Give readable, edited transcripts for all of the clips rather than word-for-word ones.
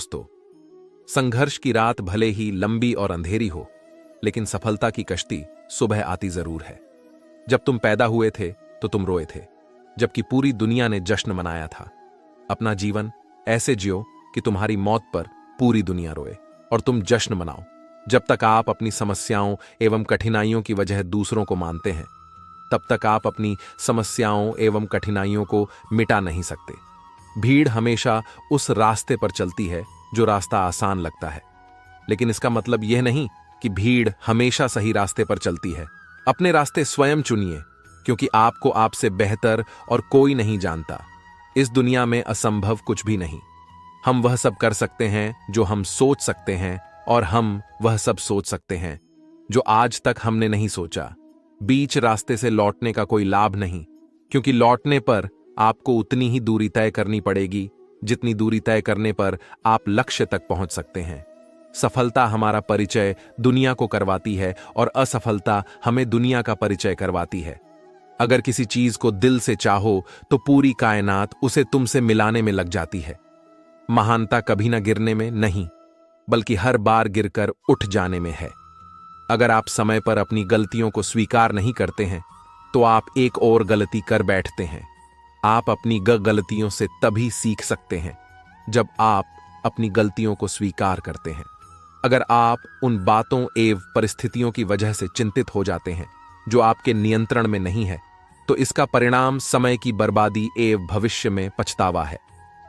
दोस्तों, संघर्ष की रात भले ही लंबी और अंधेरी हो, लेकिन सफलता की कश्ती सुबह आती जरूर है। जब तुम पैदा हुए थे तो तुम रोए थे, जबकि पूरी दुनिया ने जश्न मनाया था। अपना जीवन ऐसे जियो कि तुम्हारी मौत पर पूरी दुनिया रोए और तुम जश्न मनाओ। जब तक आप अपनी समस्याओं एवं कठिनाइयों की वजह दूसरों को मानते हैं, तब तक आप अपनी समस्याओं एवं कठिनाइयों को मिटा नहीं सकते। भीड़ हमेशा उस रास्ते पर चलती है जो रास्ता आसान लगता है, लेकिन इसका मतलब यह नहीं कि भीड़ हमेशा सही रास्ते पर चलती है। अपने रास्ते स्वयं चुनिए, क्योंकि आपको आपसे बेहतर और कोई नहीं जानता। इस दुनिया में असंभव कुछ भी नहीं। हम वह सब कर सकते हैं जो हम सोच सकते हैं, और हम वह सब सोच सकते हैं जो आज तक हमने नहीं सोचा। बीच रास्ते से लौटने का कोई लाभ नहीं, क्योंकि लौटने पर आपको उतनी ही दूरी तय करनी पड़ेगी जितनी दूरी तय करने पर आप लक्ष्य तक पहुंच सकते हैं। सफलता हमारा परिचय दुनिया को करवाती है और असफलता हमें दुनिया का परिचय करवाती है। अगर किसी चीज को दिल से चाहो तो पूरी कायनात उसे तुमसे मिलाने में लग जाती है। महानता कभी न गिरने में नहीं, बल्कि हर बार गिरकर उठ जाने में है। अगर आप समय पर अपनी गलतियों को स्वीकार नहीं करते हैं, तो आप एक और गलती कर बैठते हैं। आप अपनी गलतियों से तभी सीख सकते हैं जब आप अपनी गलतियों को स्वीकार करते हैं। अगर आप उन बातों एवं परिस्थितियों की वजह से चिंतित हो जाते हैं जो आपके नियंत्रण में नहीं है, तो इसका परिणाम समय की बर्बादी एवं भविष्य में पछतावा है।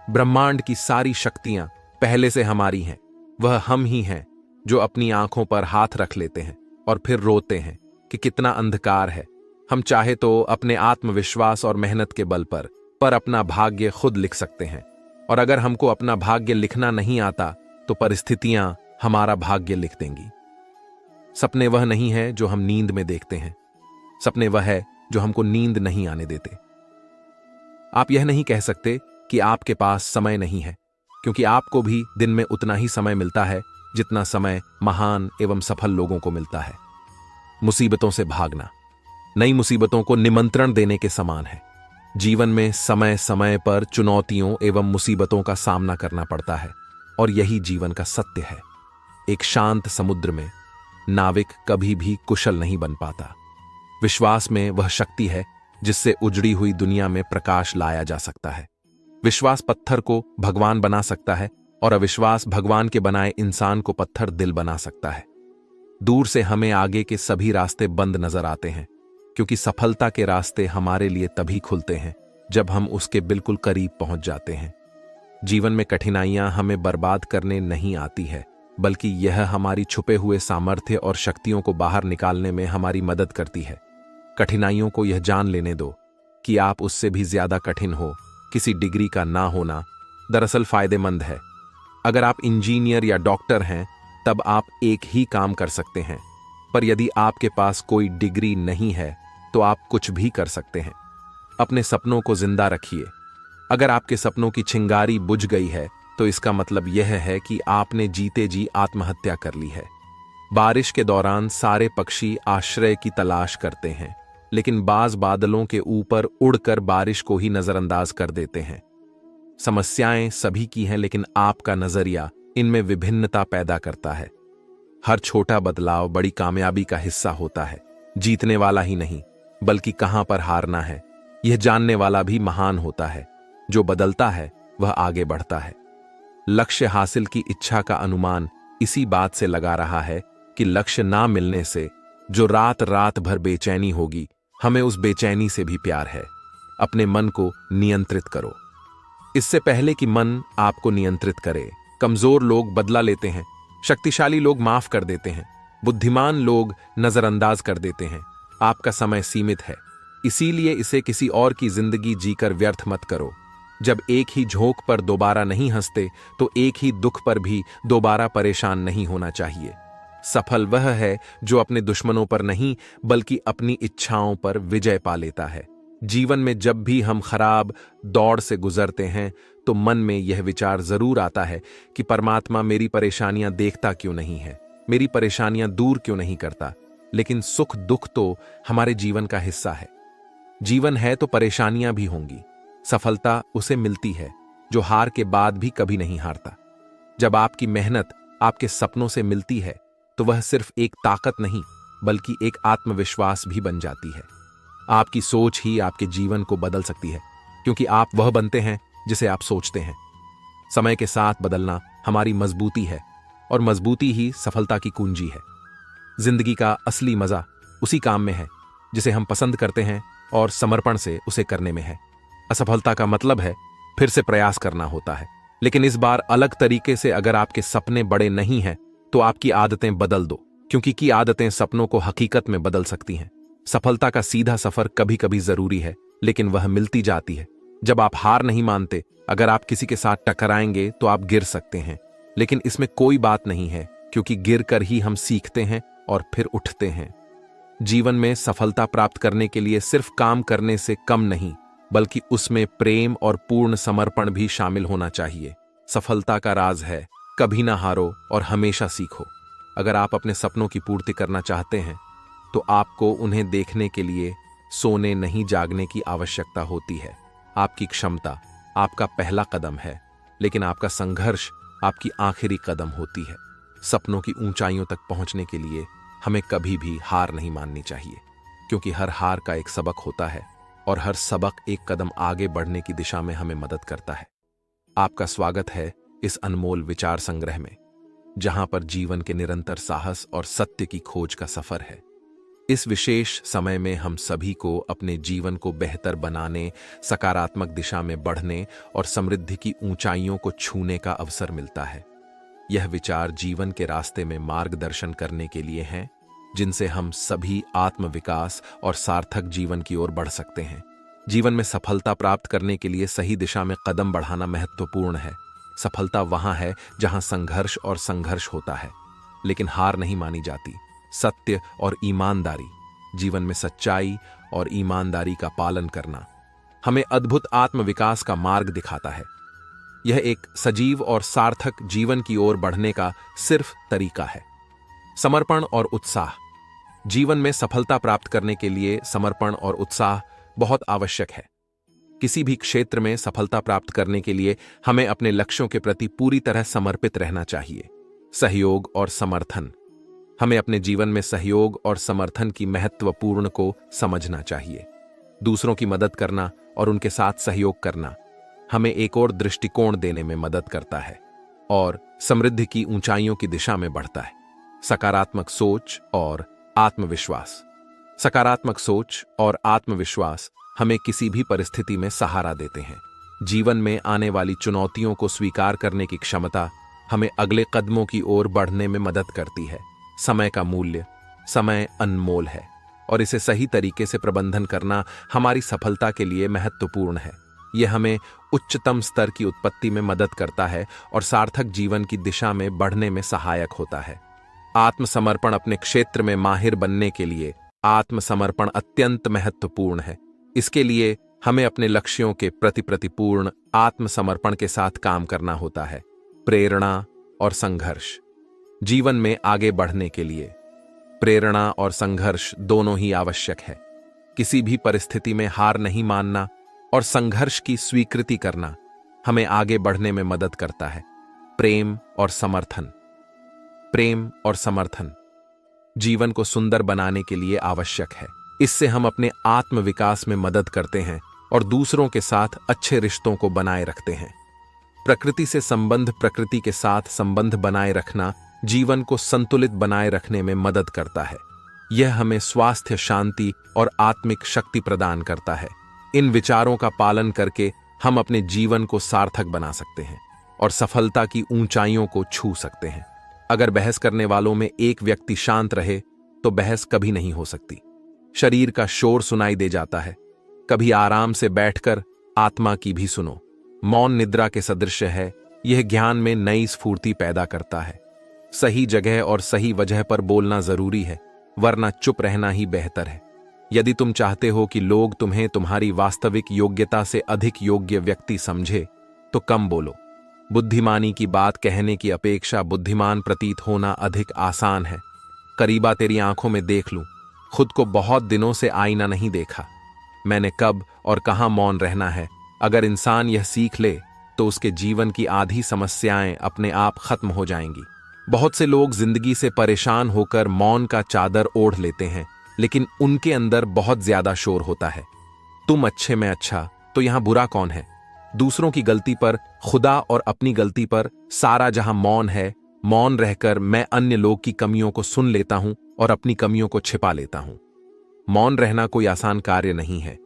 ब्रह्मांड की सारी शक्तियां पहले से हमारी हैं। वह हम ही हैं जो अपनी आंखों पर हाथ रख लेते हैं और फिर रोते हैं कि कितना अंधकार है। हम चाहे तो अपने आत्मविश्वास और मेहनत के बल पर अपना भाग्य खुद लिख सकते हैं। और अगर हमको अपना भाग्य लिखना नहीं आता, तो परिस्थितियां हमारा भाग्य लिख देंगी। सपने वह नहीं है जो हम नींद में देखते हैं, सपने वह है जो हमको नींद नहीं आने देते। आप यह नहीं कह सकते कि आपके पास समय नहीं है, क्योंकि आपको भी दिन में उतना ही समय मिलता है जितना समय महान एवं सफल लोगों को मिलता है। मुसीबतों से भागना नई मुसीबतों को निमंत्रण देने के समान है। जीवन में समय समय पर चुनौतियों एवं मुसीबतों का सामना करना पड़ता है, और यही जीवन का सत्य है। एक शांत समुद्र में नाविक कभी भी कुशल नहीं बन पाता। विश्वास में वह शक्ति है जिससे उजड़ी हुई दुनिया में प्रकाश लाया जा सकता है। विश्वास पत्थर को भगवान बना सकता है, और अविश्वास भगवान के बनाए इंसान को पत्थर दिल बना सकता है। दूर से हमें आगे के सभी रास्ते बंद नजर आते हैं, क्योंकि सफलता के रास्ते हमारे लिए तभी खुलते हैं जब हम उसके बिल्कुल करीब पहुंच जाते हैं। जीवन में कठिनाइयां हमें बर्बाद करने नहीं आती है, बल्कि यह हमारी छुपे हुए सामर्थ्य और शक्तियों को बाहर निकालने में हमारी मदद करती है। कठिनाइयों को यह जान लेने दो कि आप उससे भी ज्यादा कठिन हो। किसी डिग्री का ना होना दरअसल फायदेमंद है। अगर आप इंजीनियर या डॉक्टर हैं, तब आप एक ही काम कर सकते हैं, पर यदि आपके पास कोई डिग्री नहीं है तो आप कुछ भी कर सकते हैं। अपने सपनों को जिंदा रखिए। अगर आपके सपनों की चिंगारी बुझ गई है, तो इसका मतलब यह है कि आपने जीते जी आत्महत्या कर ली है। बारिश के दौरान सारे पक्षी आश्रय की तलाश करते हैं, लेकिन बाज बादलों के ऊपर उड़कर बारिश को ही नजरअंदाज कर देते हैं। समस्याएं सभी की हैं, लेकिन आपका नजरिया इनमें विभिन्नता पैदा करता है। हर छोटा बदलाव बड़ी कामयाबी का हिस्सा होता है। जीतने वाला ही नहीं, बल्कि कहां पर हारना है, यह जानने वाला भी महान होता है। जो बदलता है वह आगे बढ़ता है। लक्ष्य हासिल की इच्छा का अनुमान इसी बात से लगा रहा है कि लक्ष्य ना मिलने से जो रात रात भर बेचैनी होगी, हमें उस बेचैनी से भी प्यार है। अपने मन को नियंत्रित करो, इससे पहले कि मन आपको नियंत्रित करे। कमजोर लोग बदला लेते हैं, शक्तिशाली लोग माफ कर देते हैं, बुद्धिमान लोग नजरअंदाज कर देते हैं। आपका समय सीमित है, इसीलिए इसे किसी और की जिंदगी जीकर व्यर्थ मत करो। जब एक ही झोंक पर दोबारा नहीं हंसते, तो एक ही दुख पर भी दोबारा परेशान नहीं होना चाहिए। सफल वह है जो अपने दुश्मनों पर नहीं, बल्कि अपनी इच्छाओं पर विजय पा लेता है। जीवन में जब भी हम खराब दौड़ से गुजरते हैं, तो मन में यह विचार जरूर आता है कि परमात्मा मेरी परेशानियां देखता क्यों नहीं है, मेरी परेशानियां दूर क्यों नहीं करता। लेकिन सुख दुख तो हमारे जीवन का हिस्सा है। जीवन है तो परेशानियां भी होंगी। सफलता उसे मिलती है जो हार के बाद भी कभी नहीं हारता। जब आपकी मेहनत आपके सपनों से मिलती है तो वह सिर्फ एक ताकत नहीं बल्कि एक आत्मविश्वास भी बन जाती है। आपकी सोच ही आपके जीवन को बदल सकती है, क्योंकि आप वह बनते हैं जिसे आप सोचते हैं। समय के साथ बदलना हमारी मजबूती है और मजबूती ही सफलता की कुंजी है। जिंदगी का असली मजा उसी काम में है जिसे हम पसंद करते हैं और समर्पण से उसे करने में है। असफलता का मतलब है फिर से प्रयास करना होता है, लेकिन इस बार अलग तरीके से। अगर आपके सपने बड़े नहीं हैं तो आपकी आदतें बदल दो, क्योंकि की आदतें सपनों को हकीकत में बदल सकती हैं। सफलता का सीधा सफर कभी कभी जरूरी है, लेकिन वह मिलती जाती है जब आप हार नहीं मानते। अगर आप किसी के साथ टकराएंगे तो आप गिर सकते हैं, लेकिन इसमें कोई बात नहीं है, क्योंकि गिर कर ही हम सीखते हैं और फिर उठते हैं। जीवन में सफलता प्राप्त करने के लिए सिर्फ काम करने से कम नहीं, बल्कि उसमें प्रेम और पूर्ण समर्पण भी शामिल होना चाहिए। सफलता का राज है कभी ना हारो और हमेशा सीखो। अगर आप अपने सपनों की पूर्ति करना चाहते हैं तो आपको उन्हें देखने के लिए सोने नहीं जागने की आवश्यकता होती है। आपकी क्षमता आपका पहला कदम है, लेकिन आपका संघर्ष आपकी आखिरी कदम होती है। सपनों की ऊंचाइयों तक पहुंचने के लिए हमें कभी भी हार नहीं माननी चाहिए, क्योंकि हर हार का एक सबक होता है और हर सबक एक कदम आगे बढ़ने की दिशा में हमें मदद करता है। आपका स्वागत है इस अनमोल विचार संग्रह में, जहां पर जीवन के निरंतर साहस और सत्य की खोज का सफर है। इस विशेष समय में हम सभी को अपने जीवन को बेहतर बनाने, सकारात्मक दिशा में बढ़ने और समृद्धि की ऊंचाइयों को छूने का अवसर मिलता है। यह विचार जीवन के रास्ते में मार्गदर्शन करने के लिए हैं, जिनसे हम सभी आत्मविकास और सार्थक जीवन की ओर बढ़ सकते हैं। जीवन में सफलता प्राप्त करने के लिए सही दिशा में कदम बढ़ाना महत्वपूर्ण है। सफलता वहां है जहां संघर्ष और संघर्ष होता है, लेकिन हार नहीं मानी जाती। सत्य और ईमानदारी, जीवन में सच्चाई और ईमानदारी का पालन करना हमें अद्भुत आत्मविकास का मार्ग दिखाता है। यह एक सजीव और सार्थक जीवन की ओर बढ़ने का सिर्फ तरीका है। समर्पण और उत्साह, जीवन में सफलता प्राप्त करने के लिए समर्पण और उत्साह बहुत आवश्यक है। किसी भी क्षेत्र में सफलता प्राप्त करने के लिए हमें अपने लक्ष्यों के प्रति पूरी तरह समर्पित रहना चाहिए। सहयोग और समर्थन, हमें अपने जीवन में सहयोग और समर्थन की महत्वपूर्ण को समझना चाहिए। दूसरों की मदद करना और उनके साथ सहयोग करना हमें एक और दृष्टिकोण देने में मदद करता है और समृद्धि की ऊंचाइयों की दिशा में बढ़ता है। सकारात्मक सोच और आत्मविश्वास, सकारात्मक सोच और आत्मविश्वास हमें किसी भी परिस्थिति में सहारा देते हैं। जीवन में आने वाली चुनौतियों को स्वीकार करने की क्षमता हमें अगले कदमों की ओर बढ़ने में मदद करती है। समय का मूल्य, समय अनमोल है और इसे सही तरीके से प्रबंधन करना हमारी सफलता के लिए महत्वपूर्ण है। यह हमें उच्चतम स्तर की उत्पत्ति में मदद करता है और सार्थक जीवन की दिशा में बढ़ने में सहायक होता है। आत्मसमर्पण, अपने क्षेत्र में माहिर बनने के लिए आत्मसमर्पण अत्यंत महत्वपूर्ण है। इसके लिए हमें अपने लक्ष्यों के प्रति प्रतिपूर्ण आत्मसमर्पण के साथ काम करना होता है। प्रेरणा और संघर्ष, जीवन में आगे बढ़ने के लिए प्रेरणा और संघर्ष दोनों ही आवश्यक है। किसी भी परिस्थिति में हार नहीं मानना और संघर्ष की स्वीकृति करना हमें आगे बढ़ने में मदद करता है। प्रेम और समर्थन, प्रेम और समर्थन जीवन को सुंदर बनाने के लिए आवश्यक है। इससे हम अपने आत्मविकास में मदद करते हैं और दूसरों के साथ अच्छे रिश्तों को बनाए रखते हैं। प्रकृति से संबंध, प्रकृति के साथ संबंध बनाए रखना जीवन को संतुलित बनाए रखने में मदद करता है। यह हमें स्वास्थ्य, शांति और आत्मिक शक्ति प्रदान करता है। इन विचारों का पालन करके हम अपने जीवन को सार्थक बना सकते हैं और सफलता की ऊंचाइयों को छू सकते हैं। अगर बहस करने वालों में एक व्यक्ति शांत रहे तो बहस कभी नहीं हो सकती। शरीर का शोर सुनाई दे जाता है, कभी आराम से बैठकर आत्मा की भी सुनो। मौन निद्रा के सदृश है, यह ज्ञान में नई स्फूर्ति पैदा करता है। सही जगह और सही वजह पर बोलना जरूरी है, वरना चुप रहना ही बेहतर है। यदि तुम चाहते हो कि लोग तुम्हें तुम्हारी वास्तविक योग्यता से अधिक योग्य व्यक्ति समझे तो कम बोलो। बुद्धिमानी की बात कहने की अपेक्षा बुद्धिमान प्रतीत होना अधिक आसान है। करीबा तेरी आंखों में देख लूं, खुद को बहुत दिनों से आईना नहीं देखा। मैंने कब और कहां मौन रहना है। अगर इंसान यह सीख ले तो उसके जीवन की आधी समस्याएं अपने आप खत्म हो जाएंगी। बहुत से लोग जिंदगी से परेशान होकर मौन का चादर ओढ़ लेते हैं, लेकिन उनके अंदर बहुत ज्यादा शोर होता है। तुम अच्छे में अच्छा, तो यहां बुरा कौन है? दूसरों की गलती पर, खुदा और अपनी गलती पर सारा जहां मौन है, मौन रहकर मैं अन्य लोग की कमियों को सुन लेता हूं और अपनी कमियों को छिपा लेता हूं। मौन रहना कोई आसान कार्य नहीं है।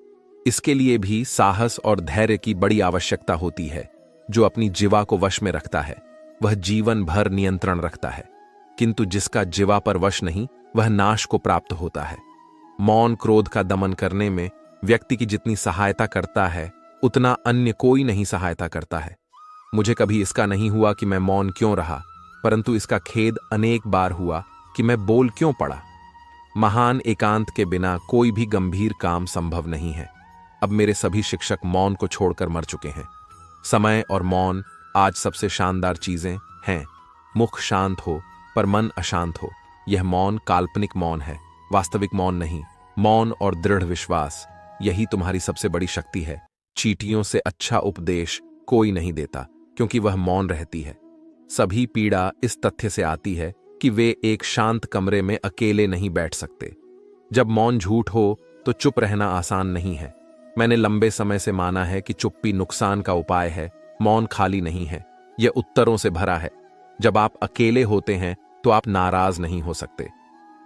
इसके लिए भी साहस और धैर्य की बड़ी आवश्यकता होती है। जो अपनी जिवा को वश में रखता है वह जीवन भर नियंत्रण रखता है, किंतु जिसका जिवा पर वश नहीं वह नाश को प्राप्त होता है। मौन क्रोध का दमन करने में व्यक्ति की जितनी सहायता करता है उतना अन्य कोई नहीं सहायता करता है। मुझे कभी इसका नहीं हुआ कि मैं मौन क्यों रहा, परंतु इसका खेद अनेक बार हुआ कि मैं बोल क्यों पड़ा। महान एकांत के बिना कोई भी गंभीर काम संभव नहीं है। अब मेरे सभी शिक्षक मौन को छोड़कर मर चुके हैं। समय और मौन आज सबसे शानदार चीजें हैं। मुख शांत हो पर मन अशांत हो, यह मौन काल्पनिक मौन है, वास्तविक मौन नहीं। मौन और दृढ़ विश्वास, यही तुम्हारी सबसे बड़ी शक्ति है। चींटियों से अच्छा उपदेश कोई नहीं देता, क्योंकि वह मौन रहती है। सभी पीड़ा इस तथ्य से आती है कि वे एक शांत कमरे में अकेले नहीं बैठ सकते। जब मौन झूठ हो तो चुप रहना आसान नहीं है। मैंने लंबे समय से माना है कि चुप्पी नुकसान का उपाय है, मौन खाली नहीं है, यह उत्तरों से भरा है। जब आप अकेले होते हैं तो आप नाराज नहीं हो सकते।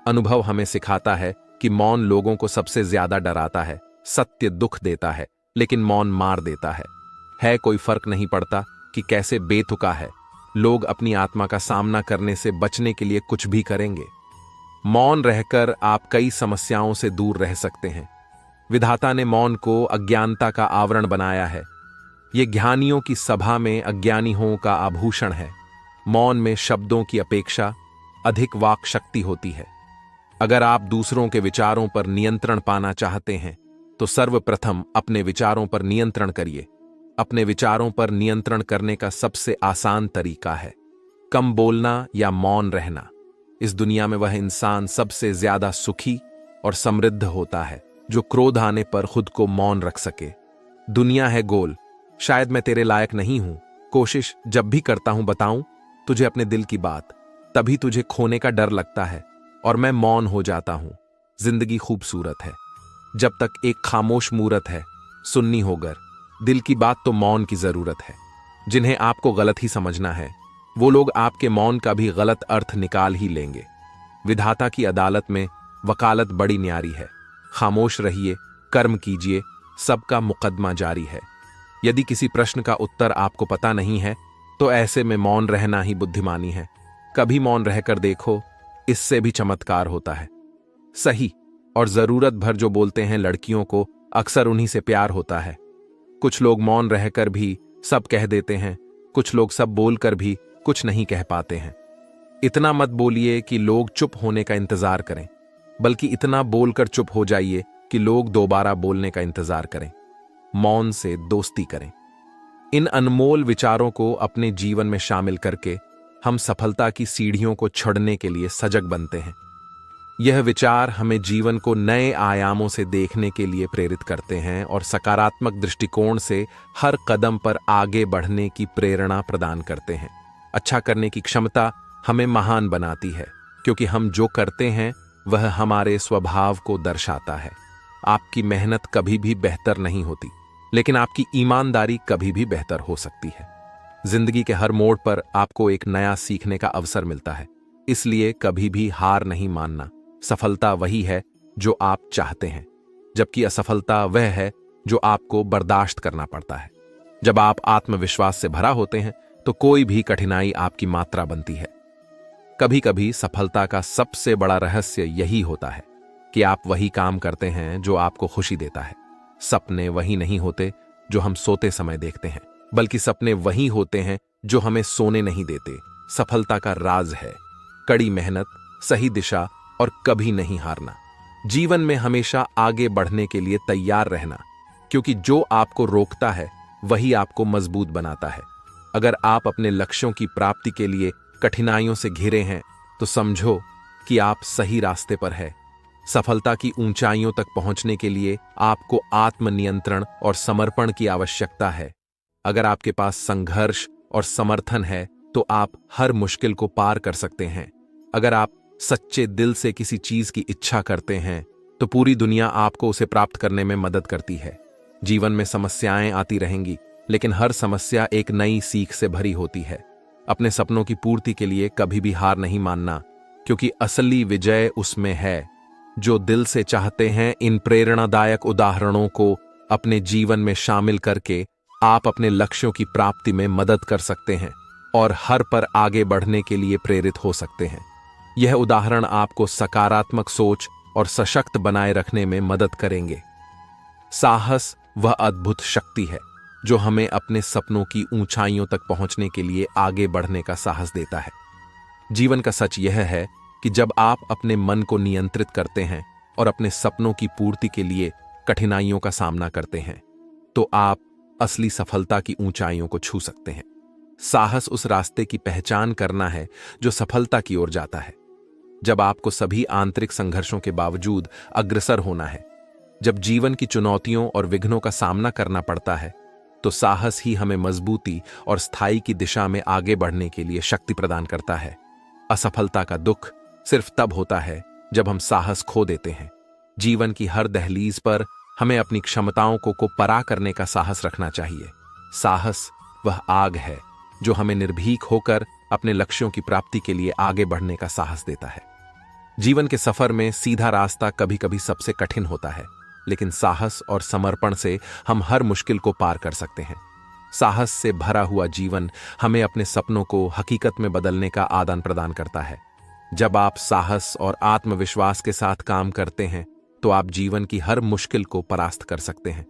अनुभव हमें सिखाता है कि मौन लोगों को सबसे ज्यादा डराता है। सत्य दुख देता है, लेकिन मौन मार देता है। कोई फर्क नहीं पड़ता कि कैसे बेतुका है, लोग अपनी आत्मा का सामना करने से बचने के लिए कुछ भी करेंगे। मौन रहकर आप कई समस्याओं से दूर रह सकते हैं। विधाता ने मौन को अज्ञानता का आवरण बनाया है। यह ज्ञानियों की सभा में अज्ञानियों का आभूषण है। मौन में शब्दों की अपेक्षा अधिक वाक शक्ति होती है। अगर आप दूसरों के विचारों पर नियंत्रण पाना चाहते हैं तो सर्वप्रथम अपने विचारों पर नियंत्रण करिए। अपने विचारों पर नियंत्रण करने का सबसे आसान तरीका है कम बोलना या मौन रहना। इस दुनिया में वह इंसान सबसे ज्यादा सुखी और समृद्ध होता है जो क्रोध आने पर खुद को मौन रख सके। दुनिया है गोल, शायद मैं तेरे लायक नहीं हूं। कोशिश जब भी करता हूं बताऊं तुझे अपने दिल की बात, तभी तुझे खोने का डर लगता है और मैं मौन हो जाता हूं। जिंदगी खूबसूरत है जब तक एक खामोश मूरत है, सुन्नी होकर। दिल की बात तो मौन की जरूरत है। जिन्हें आपको गलत ही समझना है वो लोग आपके मौन का भी गलत अर्थ निकाल ही लेंगे। विधाता की अदालत में वकालत बड़ी न्यारी है। खामोश रहिए, कर्म कीजिए, सबका मुकदमा जारी है। यदि किसी प्रश्न का उत्तर आपको पता नहीं है तो ऐसे में मौन रहना ही बुद्धिमानी है। कभी मौन रहकर देखो, इससे भी चमत्कार होता है। सही और जरूरत भर जो बोलते हैं लड़कियों को अक्सर उन्हीं से प्यार होता है। कुछ लोग मौन रहकर भी सब कह देते हैं, कुछ लोग सब बोलकर भी कुछ नहीं कह पाते हैं। इतना मत बोलिए कि लोग चुप होने का इंतजार करें, बल्कि इतना बोलकर चुप हो जाइए कि लोग दोबारा बोलने का इंतजार करें। मौन से दोस्ती करें। इन अनमोल विचारों को अपने जीवन में शामिल करके हम सफलता की सीढ़ियों को चढ़ने के लिए सजग बनते हैं। यह विचार हमें जीवन को नए आयामों से देखने के लिए प्रेरित करते हैं और सकारात्मक दृष्टिकोण से हर कदम पर आगे बढ़ने की प्रेरणा प्रदान करते हैं। अच्छा करने की क्षमता हमें महान बनाती है, क्योंकि हम जो करते हैं वह हमारे स्वभाव को दर्शाता है। आपकी मेहनत कभी भी बेहतर नहीं होती, लेकिन आपकी ईमानदारी कभी भी बेहतर हो सकती है। जिंदगी के हर मोड़ पर आपको एक नया सीखने का अवसर मिलता है, इसलिए कभी भी हार नहीं मानना। सफलता वही है जो आप चाहते हैं, जबकि असफलता वह है जो आपको बर्दाश्त करना पड़ता है। जब आप आत्मविश्वास से भरा होते हैं तो कोई भी कठिनाई आपकी मात्रा बनती है। कभी कभी सफलता का सबसे बड़ा रहस्य यही होता है कि आप वही काम करते हैं जो आपको खुशी देता है। सपने वही नहीं होते जो हम सोते समय देखते हैं, बल्कि सपने वही होते हैं जो हमें सोने नहीं देते। सफलता का राज है कड़ी मेहनत, सही दिशा और कभी नहीं हारना। जीवन में हमेशा आगे बढ़ने के लिए तैयार रहना, क्योंकि जो आपको रोकता है वही आपको मजबूत बनाता है। अगर आप अपने लक्ष्यों की प्राप्ति के लिए कठिनाइयों से घिरे हैं तो समझो कि आप सही रास्ते पर हैं। सफलता की ऊंचाइयों तक पहुंचने के लिए आपको आत्मनियंत्रण और समर्पण की आवश्यकता है। अगर आपके पास संघर्ष और समर्थन है तो आप हर मुश्किल को पार कर सकते हैं। अगर आप सच्चे दिल से किसी चीज की इच्छा करते हैं तो पूरी दुनिया आपको उसे प्राप्त करने में मदद करती है। जीवन में समस्याएं आती रहेंगी, लेकिन हर समस्या एक नई सीख से भरी होती है। अपने सपनों की पूर्ति के लिए कभी भी हार नहीं मानना, क्योंकि असली विजय उसमें है जो दिल से चाहते हैं। इन प्रेरणादायक उदाहरणों को अपने जीवन में शामिल करके आप अपने लक्ष्यों की प्राप्ति में मदद कर सकते हैं और हर पर आगे बढ़ने के लिए प्रेरित हो सकते हैं। यह उदाहरण आपको सकारात्मक सोच और सशक्त बनाए रखने में मदद करेंगे। साहस वह अद्भुत शक्ति है जो हमें अपने सपनों की ऊंचाइयों तक पहुंचने के लिए आगे बढ़ने का साहस देता है। जीवन का सच यह है कि जब आप अपने मन को नियंत्रित करते हैं और अपने सपनों की पूर्ति के लिए कठिनाइयों का सामना करते हैं, तो आप असली सफलता की ऊंचाइयों को छू सकते हैं। साहस उस रास्ते की पहचान करना है जो सफलता की ओर जाता है। जब आपको सभी आंतरिक संघर्षों के बावजूद अग्रसर होना है, जब जीवन की चुनौतियों और विघ्नों का सामना करना पड़ता है, तो साहस ही हमें मजबूती और स्थायी की दिशा में आगे बढ़ने के लिए शक्ति प्रदान करता है। असफलता का दुख सिर्फ तब होता है जब हम साहस खो देते हैं। जीवन की हर दहलीज पर हमें अपनी क्षमताओं को परा करने का साहस रखना चाहिए। साहस वह आग है जो हमें निर्भीक होकर अपने लक्ष्यों की प्राप्ति के लिए आगे बढ़ने का साहस देता है। जीवन के सफर में सीधा रास्ता कभी कभी सबसे कठिन होता है, लेकिन साहस और समर्पण से हम हर मुश्किल को पार कर सकते हैं। साहस से भरा हुआ जीवन हमें अपने सपनों को हकीकत में बदलने का आदान प्रदान करता है। जब आप साहस और आत्मविश्वास के साथ काम करते हैं तो आप जीवन की हर मुश्किल को परास्त कर सकते हैं।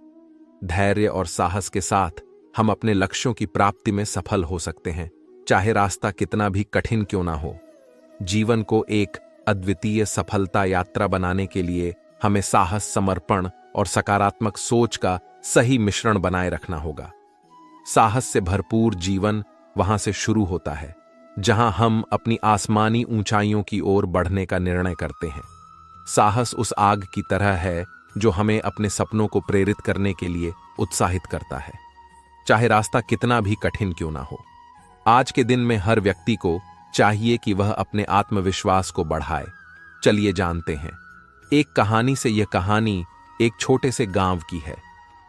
धैर्य और साहस के साथ हम अपने लक्ष्यों की प्राप्ति में सफल हो सकते हैं, चाहे रास्ता कितना भी कठिन क्यों ना हो। जीवन को एक अद्वितीय सफलता यात्रा बनाने के लिए हमें साहस, समर्पण और सकारात्मक सोच का सही मिश्रण बनाए रखना होगा। साहस से भरपूर जीवन वहां से शुरू होता है जहां हम अपनी आसमानी ऊंचाइयों की ओर बढ़ने का निर्णय करते हैं। साहस उस आग की तरह है जो हमें अपने सपनों को प्रेरित करने के लिए उत्साहित करता है, चाहे रास्ता कितना भी कठिन क्यों ना हो। आज के दिन में हर व्यक्ति को चाहिए कि वह अपने आत्मविश्वास को बढ़ाए। चलिए जानते हैं एक कहानी से। यह कहानी एक छोटे से गांव की है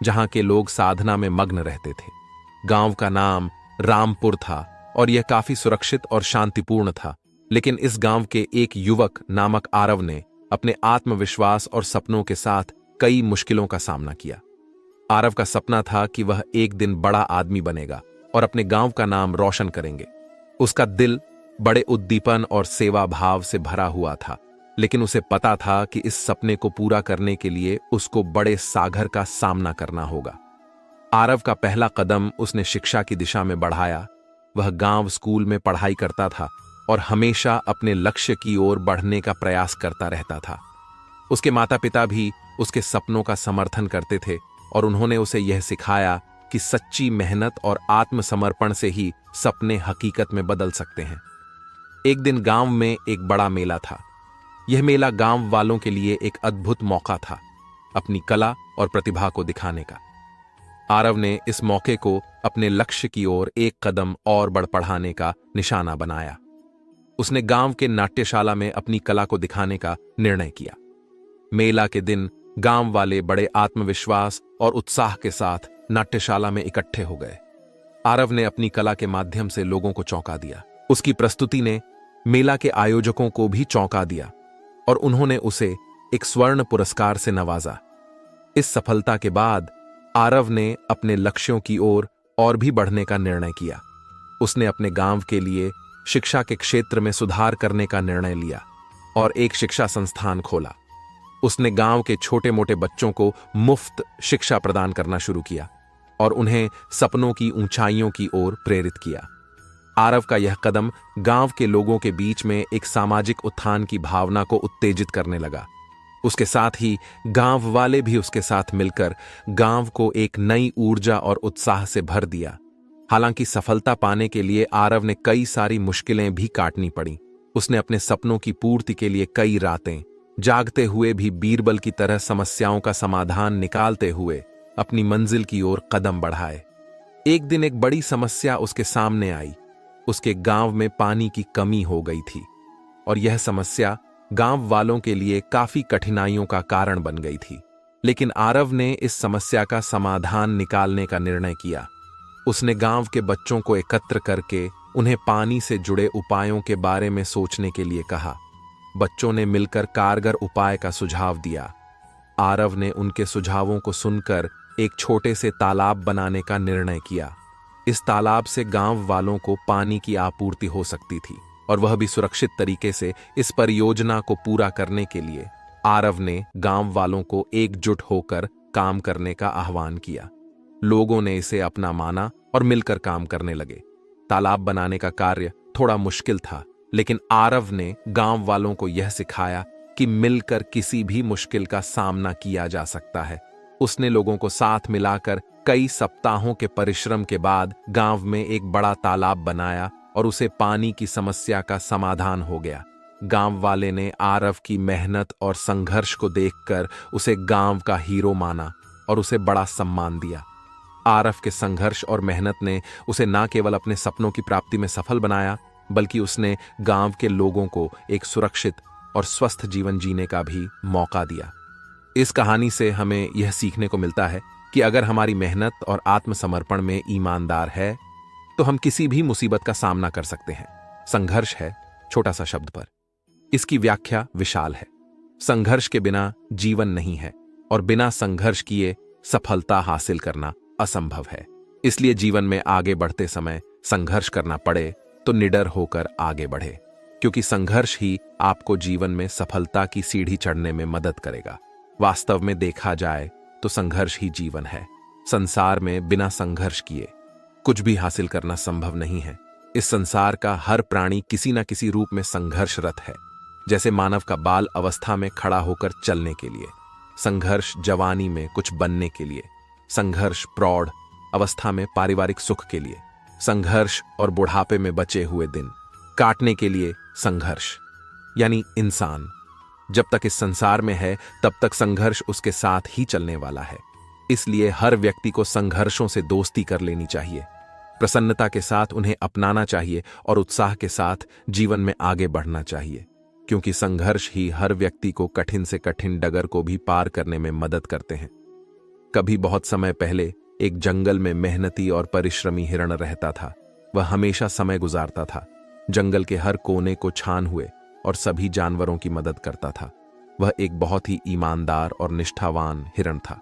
जहां के लोग साधना में मग्न रहते थे। गांव का नाम रामपुर था और यह काफी सुरक्षित और शांतिपूर्ण था। लेकिन इस गांव के एक युवक नामक आरव ने अपने आत्मविश्वास और सपनों के साथ कई मुश्किलों का सामना किया। आरव का सपना था कि वह एक दिन बड़ा आदमी बनेगा और अपने गांव का नाम रोशन करेंगे। उसका दिल बड़े उद्दीपन और सेवा भाव से भरा हुआ था, लेकिन उसे पता था कि इस सपने को पूरा करने के लिए उसको बड़े सागर का सामना करना होगा। आरव का पहला कदम उसने शिक्षा की दिशा में बढ़ाया। वह गांव स्कूल में पढ़ाई करता था और हमेशा अपने लक्ष्य की ओर बढ़ने का प्रयास करता रहता था। उसके माता पिता भी उसके सपनों का समर्थन करते थे और उन्होंने उसे यह सिखाया कि सच्ची मेहनत और आत्मसमर्पण से ही सपने हकीकत में बदल सकते हैं। एक दिन गांव में एक बड़ा मेला था। यह मेला गांव वालों के लिए एक अद्भुत मौका था अपनी कला और प्रतिभा को दिखाने का। आरव ने इस मौके को अपने लक्ष्य की ओर एक कदम और बढ़ाने का निशाना बनाया। उसने गांव के नाट्यशाला में अपनी कला को दिखाने का निर्णय किया। मेला के दिन गांव वाले बड़े आत्मविश्वास और उत्साह के साथ नाट्यशाला में इकट्ठे हो गए। आरव ने अपनी कला के माध्यम से लोगों को चौंका दिया। उसकी प्रस्तुति ने मेला के आयोजकों को भी चौंका दिया और उन्होंने उसे एक स्वर्ण पुरस्कार से नवाजा। इस सफलता के बाद आरव ने अपने लक्ष्यों की ओर और भी बढ़ने का निर्णय किया। उसने अपने गांव के लिए शिक्षा के क्षेत्र में सुधार करने का निर्णय लिया और एक शिक्षा संस्थान खोला। उसने गांव के छोटे मोटे बच्चों को मुफ्त शिक्षा प्रदान करना शुरू किया और उन्हें सपनों की ऊंचाइयों की ओर प्रेरित किया। आरव का यह कदम गांव के लोगों के बीच में एक सामाजिक उत्थान की भावना को उत्तेजित करने लगा। उसके साथ ही गांव वाले भी उसके साथ मिलकर गांव को एक नई ऊर्जा और उत्साह से भर दिया। हालांकि सफलता पाने के लिए आरव ने कई सारी मुश्किलें भी काटनी पड़ी। उसने अपने सपनों की पूर्ति के लिए कई रातें जागते हुए भी बीरबल की तरह समस्याओं का समाधान निकालते हुए अपनी मंजिल की ओर कदम बढ़ाए। एक दिन एक बड़ी समस्या उसके सामने आई। उसके गांव में पानी की कमी हो गई थी और यह समस्या गांव वालों के लिए काफी कठिनाइयों का कारण बन गई थी। लेकिन आरव ने इस समस्या का समाधान निकालने का निर्णय किया। उसने गांव के बच्चों को एकत्र करके उन्हें पानी से जुड़े उपायों के बारे में सोचने के लिए कहा। बच्चों ने मिलकर कारगर उपाय का सुझाव दिया। आरव ने उनके सुझावों को सुनकर एक छोटे से तालाब बनाने का निर्णय किया। इस तालाब से गांव वालों को पानी की आपूर्ति हो सकती थी और वह भी सुरक्षित तरीके से। इस परियोजना को पूरा करने के लिए आरव ने गांव वालों को एकजुट होकर काम करने का आह्वान किया। लोगों ने इसे अपना माना और मिलकर काम करने लगे। तालाब बनाने का कार्य थोड़ा मुश्किल था, लेकिन आरव ने गांव वालों को यह सिखाया कि मिलकर किसी भी मुश्किल का सामना किया जा सकता है। उसने लोगों को साथ मिलाकर कई सप्ताहों के परिश्रम के बाद गांव में एक बड़ा तालाब बनाया और उसे पानी की समस्या का समाधान हो गया। गांव वाले ने आरव की मेहनत और संघर्ष को देखकर उसे गांव का हीरो माना और उसे बड़ा सम्मान दिया। आरव के संघर्ष और मेहनत ने उसे न केवल अपने सपनों की प्राप्ति में सफल बनाया, बल्कि उसने गांव के लोगों को एक सुरक्षित और स्वस्थ जीवन जीने का भी मौका दिया। इस कहानी से हमें यह सीखने को मिलता है कि अगर हमारी मेहनत और आत्मसमर्पण में ईमानदार है तो हम किसी भी मुसीबत का सामना कर सकते हैं। संघर्ष है छोटा सा शब्द पर, इसकी व्याख्या विशाल है। संघर्ष के बिना जीवन नहीं है और बिना संघर्ष किए सफलता हासिल करना असंभव है। इसलिए जीवन में आगे बढ़ते समय संघर्ष करना पड़े तो निडर होकर आगे बढ़े, क्योंकि संघर्ष ही आपको जीवन में सफलता की सीढ़ी चढ़ने में मदद करेगा। वास्तव में देखा जाए तो संघर्ष ही जीवन है। संसार में बिना संघर्ष किए कुछ भी हासिल करना संभव नहीं है। इस संसार का हर प्राणी किसी न किसी रूप में संघर्षरत है। जैसे मानव का बाल अवस्था में खड़ा होकर चलने के लिए, संघर्ष जवानी में कुछ बनने के लिए, संघर्ष प्रौढ़ अवस्था में पारिवारिक सुख के लिए, संघर्ष और बुढ़ापे में बचे हुए दिन काटने के लिए संघर्ष। यानी इंसान जब तक इस संसार में है तब तक संघर्ष उसके साथ ही चलने वाला है। इसलिए हर व्यक्ति को संघर्षों से दोस्ती कर लेनी चाहिए, प्रसन्नता के साथ उन्हें अपनाना चाहिए और उत्साह के साथ जीवन में आगे बढ़ना चाहिए, क्योंकि संघर्ष ही हर व्यक्ति को कठिन से कठिन डगर को भी पार करने में मदद करते हैं। कभी बहुत समय पहले एक जंगल में मेहनती और परिश्रमी हिरण रहता था। वह हमेशा समय गुजारता था, जंगल के हर कोने को छान हुए और सभी जानवरों की मदद करता था। वह एक बहुत ही ईमानदार और निष्ठावान हिरण था।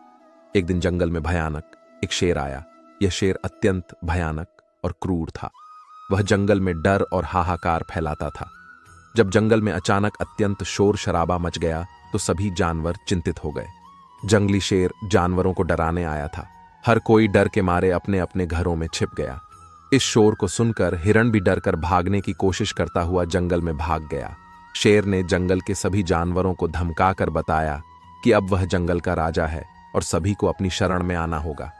एक दिन जंगल में भयानक एक शेर आया। यह शेर अत्यंत भयानक और क्रूर था। वह जंगल में डर और हाहाकार फैलाता था। जब जंगल में अचानक अत्यंत शोर शराबा मच गया तो सभी जानवर चिंतित हो गए। जंगली शेर जानवरों को डराने आया था। हर कोई डर के मारे अपने अपने घरों में छिप गया। इस शोर को सुनकर हिरण भी डरकर भागने की कोशिश करता हुआ जंगल में भाग गया। शेर ने जंगल के सभी जानवरों को धमकाकर बताया कि अब वह जंगल का राजा है और सभी को अपनी शरण में आना होगा।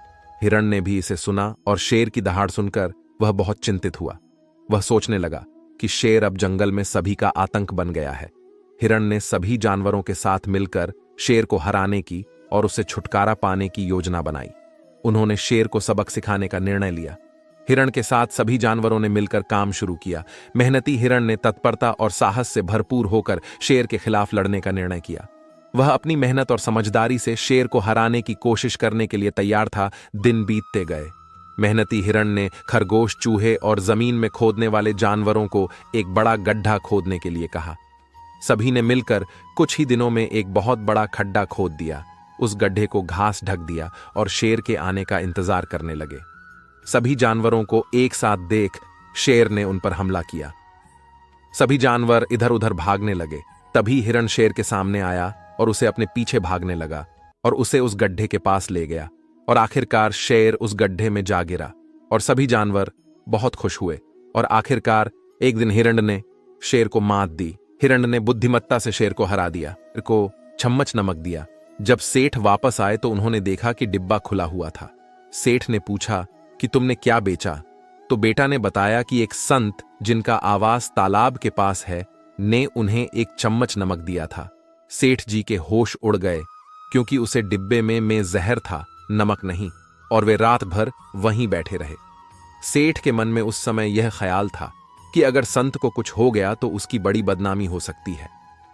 हिरण ने भी इसे सुना और शेर की दहाड़ सुनकर वह बहुत चिंतित हुआ। वह सोचने लगा कि शेर अब जंगल में सभी का आतंक बन गया है। हिरण ने सभी जानवरों के साथ मिलकर शेर को हराने की और उससे छुटकारा पाने की योजना बनाई। उन्होंने शेर को सबक सिखाने का निर्णय लिया। हिरण के साथ सभी जानवरों ने मिलकर काम शुरू किया। मेहनती हिरण ने तत्परता और साहस से भरपूर होकर शेर के खिलाफ लड़ने का निर्णय किया। वह अपनी मेहनत और समझदारी से शेर को हराने की कोशिश करने के लिए तैयार था। दिन बीतते गए। मेहनती हिरण ने खरगोश, चूहे और जमीन में खोदने वाले जानवरों को एक बड़ा गड्ढा खोदने के लिए कहा। सभी ने मिलकर कुछ ही दिनों में एक बहुत बड़ा खड्डा खोद दिया। उस गड्ढे को घास ढक दिया और शेर के आने का इंतजार करने लगे। सभी जानवरों को एक साथ देख शेर ने उन पर हमला किया। सभी जानवर इधर उधर भागने लगे। तभी हिरण शेर के सामने आया और उसे अपने पीछे भागने लगा और उसे उस गड्ढे के पास ले गया और आखिरकार शेर उस गड्ढे में जा गिरा और सभी जानवर बहुत खुश हुए। और आखिरकार एक दिन हिरण ने शेर को मात दी। हिरण ने बुद्धिमत्ता से शेर को हरा दिया, को चम्मच नमक दिया। जब सेठ वापस आए तो उन्होंने देखा कि डिब्बा खुला हुआ था। सेठ ने पूछा कि तुमने क्या बेचा? तो बेटा ने बताया कि एक संत जिनका आवास तालाब के पास है ने उन्हें एक चम्मच नमक दिया था। सेठ जी के होश उड़ गए, क्योंकि उसे डिब्बे में जहर था, नमक नहीं। और वे रात भर वहीं बैठे रहे। सेठ के मन में उस समय यह ख्याल था कि अगर संत को कुछ हो गया तो उसकी बड़ी बदनामी हो सकती है।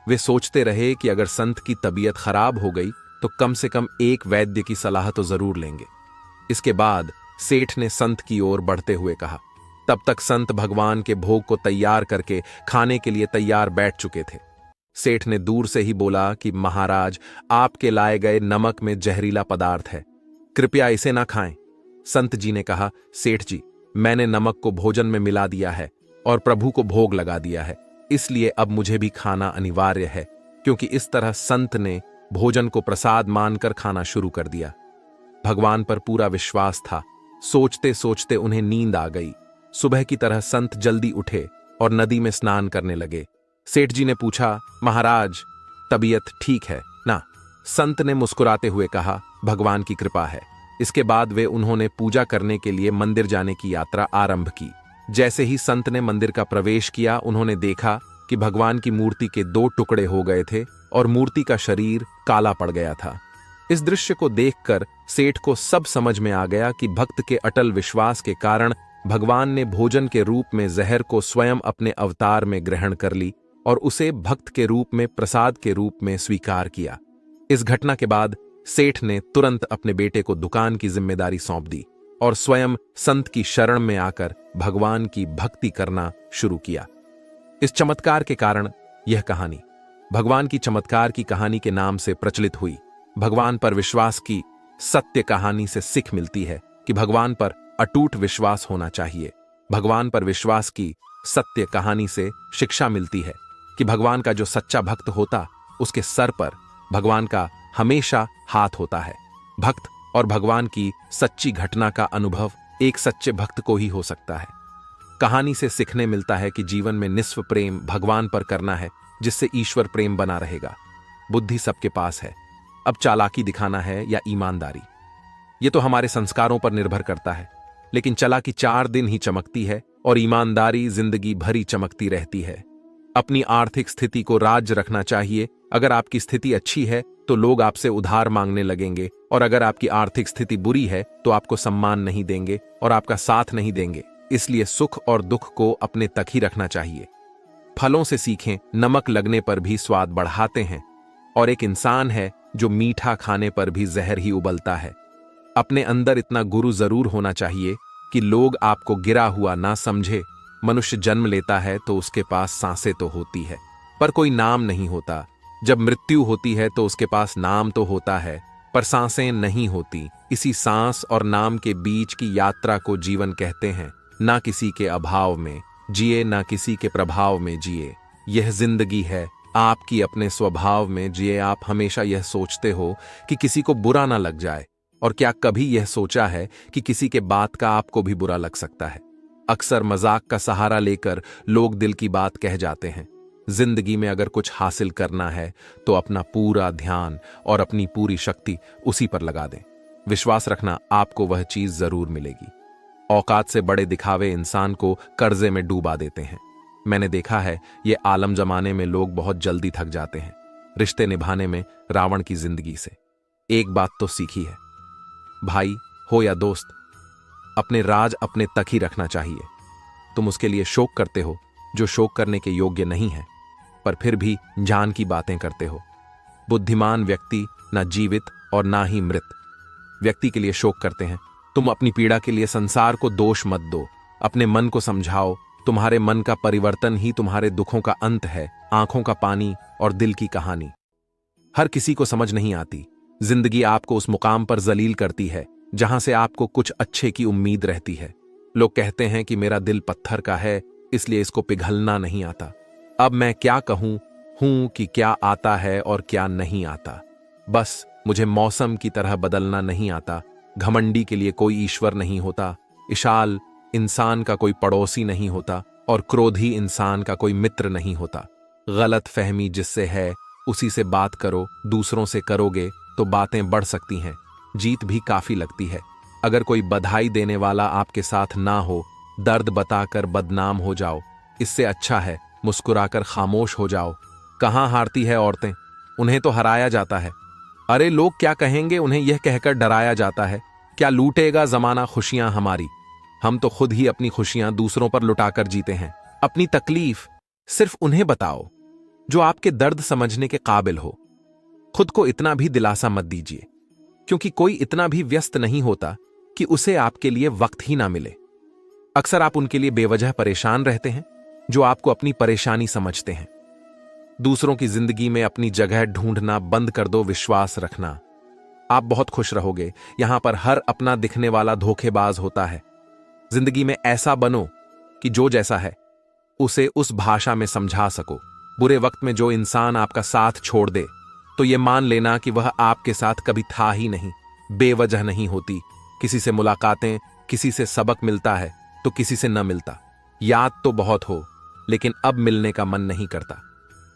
वे सोचते रहे कि अगर संत की तबीयत खराब हो गई तो कम से कम एक वैद्य की सलाह तो जरूर लेंगे। इसके बाद सेठ ने संत की ओर बढ़ते हुए कहा। तब तक संत भगवान के भोग को तैयार करके खाने के लिए तैयार बैठ चुके थे। सेठ ने दूर से ही बोला कि महाराज, आपके लाए गए नमक में जहरीला पदार्थ है, कृपया इसे ना खाएं। संत जी ने कहा, सेठ जी, मैंने नमक को भोजन में मिला दिया है और प्रभु को भोग लगा दिया है, इसलिए अब मुझे भी खाना अनिवार्य है। क्योंकि इस तरह संत ने भोजन को प्रसाद मानकर खाना शुरू कर दिया। भगवान पर पूरा विश्वास था। सोचते सोचते उन्हें नींद आ गई। सुबह की तरह संत जल्दी उठे और नदी में स्नान करने लगे। सेठ जी ने पूछा, महाराज, तबीयत ठीक है ना? संत ने मुस्कुराते हुए कहा, भगवान की कृपा है। इसके बाद उन्होंने पूजा करने के लिए मंदिर जाने की यात्रा आरंभ की। जैसे ही संत ने मंदिर का प्रवेश किया, उन्होंने देखा कि भगवान की मूर्ति के 2 टुकड़े हो गए थे और मूर्ति का शरीर काला पड़ गया था। इस दृश्य को देखकर सेठ को सब समझ में आ गया कि भक्त के अटल विश्वास के कारण भगवान ने भोजन के रूप में जहर को स्वयं अपने अवतार में ग्रहण कर ली और उसे भक्त के रूप में प्रसाद के रूप में स्वीकार किया। इस घटना के बाद सेठ ने तुरंत अपने बेटे को दुकान की जिम्मेदारी सौंप दी और स्वयं संत की शरण में आकर भगवान की भक्ति करना शुरू किया। इस चमत्कार के कारण यह कहानी भगवान की चमत्कार की कहानी के नाम से प्रचलित हुई। भगवान पर विश्वास की सत्य कहानी से सीख मिलती है कि भगवान पर अटूट विश्वास होना चाहिए। भगवान पर विश्वास की सत्य कहानी से शिक्षा मिलती है कि भगवान का जो सच्चा भक्त होता, उसके सर पर भगवान का हमेशा हाथ होता है। भक्त और भगवान की सच्ची घटना का अनुभव एक सच्चे भक्त को ही हो सकता है। कहानी से सीखने मिलता है कि जीवन में निस्व प्रेम भगवान पर करना है, जिससे ईश्वर प्रेम बना रहेगा। बुद्धि सबके पास है, अब चालाकी दिखाना है या ईमानदारी, ये तो हमारे संस्कारों पर निर्भर करता है। लेकिन चालाकी 4 दिन ही चमकती है और ईमानदारी जिंदगी भरी चमकती रहती है। अपनी आर्थिक स्थिति को राज्य रखना चाहिए। अगर आपकी स्थिति अच्छी है तो लोग आपसे उधार मांगने लगेंगे, और अगर आपकी आर्थिक स्थिति बुरी है तो आपको सम्मान नहीं देंगे और आपका साथ नहीं देंगे। इसलिए सुख और दुख को अपने तक ही रखना चाहिए। फलों से सीखें, नमक लगने पर भी स्वाद बढ़ाते हैं, और एक इंसान है जो मीठा खाने पर भी जहर ही उबलता है। अपने अंदर इतना गुरु जरूर होना चाहिए कि लोग आपको गिरा हुआ ना समझे। मनुष्य जन्म लेता है तो उसके पास सांसें तो होती है, पर कोई नाम नहीं होता। जब मृत्यु होती है तो उसके पास नाम तो होता है, पर सांसें नहीं होती। इसी सांस और नाम के बीच की यात्रा को जीवन कहते हैं। ना किसी के अभाव में जिए, ना किसी के प्रभाव में जिए। यह जिंदगी है आपकी, अपने स्वभाव में जिए। आप हमेशा यह सोचते हो कि किसी को बुरा ना लग जाए, और क्या कभी यह सोचा है कि किसी के बात का आपको भी बुरा लग सकता है? अक्सर मजाक का सहारा लेकर लोग दिल की बात कह जाते हैं। जिंदगी में अगर कुछ हासिल करना है तो अपना पूरा ध्यान और अपनी पूरी शक्ति उसी पर लगा दें। विश्वास रखना, आपको वह चीज जरूर मिलेगी। औकात से बड़े दिखावे इंसान को कर्जे में डूबा देते हैं। मैंने देखा है, ये आलम जमाने में लोग बहुत जल्दी थक जाते हैं रिश्ते निभाने में रावण की जिंदगी से। एक बात तो सीखी है, भाई हो या दोस्त, अपने राज अपने तक ही रखना चाहिए। तुम उसके लिए शोक करते हो जो शोक करने के योग्य नहीं है, पर फिर भी जान की बातें करते हो। बुद्धिमान व्यक्ति ना जीवित और ना ही मृत व्यक्ति के लिए शोक करते हैं। तुम अपनी पीड़ा के लिए संसार को दोष मत दो, अपने मन को समझाओ। तुम्हारे मन का परिवर्तन ही तुम्हारे दुखों का अंत है। आंखों का पानी और दिल की कहानी हर किसी को समझ नहीं आती। जिंदगी आपको उस मुकाम पर जलील करती है जहां से आपको कुछ अच्छे की उम्मीद रहती है। लोग कहते हैं कि मेरा दिल पत्थर का है, इसलिए इसको पिघलना नहीं आता। अब मैं क्या कहूं हूं कि क्या आता है और क्या नहीं आता। बस मुझे मौसम की तरह बदलना नहीं आता। घमंडी के लिए कोई ईश्वर नहीं होता, इशाल इंसान का कोई पड़ोसी नहीं होता, और क्रोधी इंसान का कोई मित्र नहीं होता। गलत फहमी जिससे है उसी से बात करो। दूसरों से करोगे तो बातें बढ़ सकती हैं, जीत भी काफी लगती है। अगर कोई बधाई देने वाला आपके साथ ना हो, दर्द बताकर बदनाम हो जाओ। इससे अच्छा है मुस्कुराकर खामोश हो जाओ। कहाँ हारती है औरतें, उन्हें तो हराया जाता है। अरे लोग क्या कहेंगे, उन्हें यह कहकर डराया जाता है। क्या लूटेगा जमाना खुशियां हमारी? हम तो खुद ही अपनी खुशियां दूसरों पर लुटाकर जीते हैं। अपनी तकलीफ सिर्फ उन्हें बताओ जो आपके दर्द समझने के काबिल हो। खुद को इतना भी दिलासा मत दीजिए, क्योंकि कोई इतना भी व्यस्त नहीं होता कि उसे आपके लिए वक्त ही ना मिले। अक्सर आप उनके लिए बेवजह परेशान रहते हैं जो आपको अपनी परेशानी समझते हैं। दूसरों की जिंदगी में अपनी जगह ढूंढना बंद कर दो, विश्वास रखना। आप बहुत खुश रहोगे। यहां पर हर अपना दिखने वाला धोखेबाज होता है। जिंदगी में ऐसा बनो कि जो जैसा है उसे उस भाषा में समझा सको। बुरे वक्त में जो इंसान आपका साथ छोड़ दे तो यह मान लेना कि वह आपके साथ कभी था ही नहीं। बेवजह नहीं होती। किसी से मुलाकातें, किसी से सबक मिलता है तो किसी से न मिलता। याद तो बहुत हो, लेकिन अब मिलने का मन नहीं करता।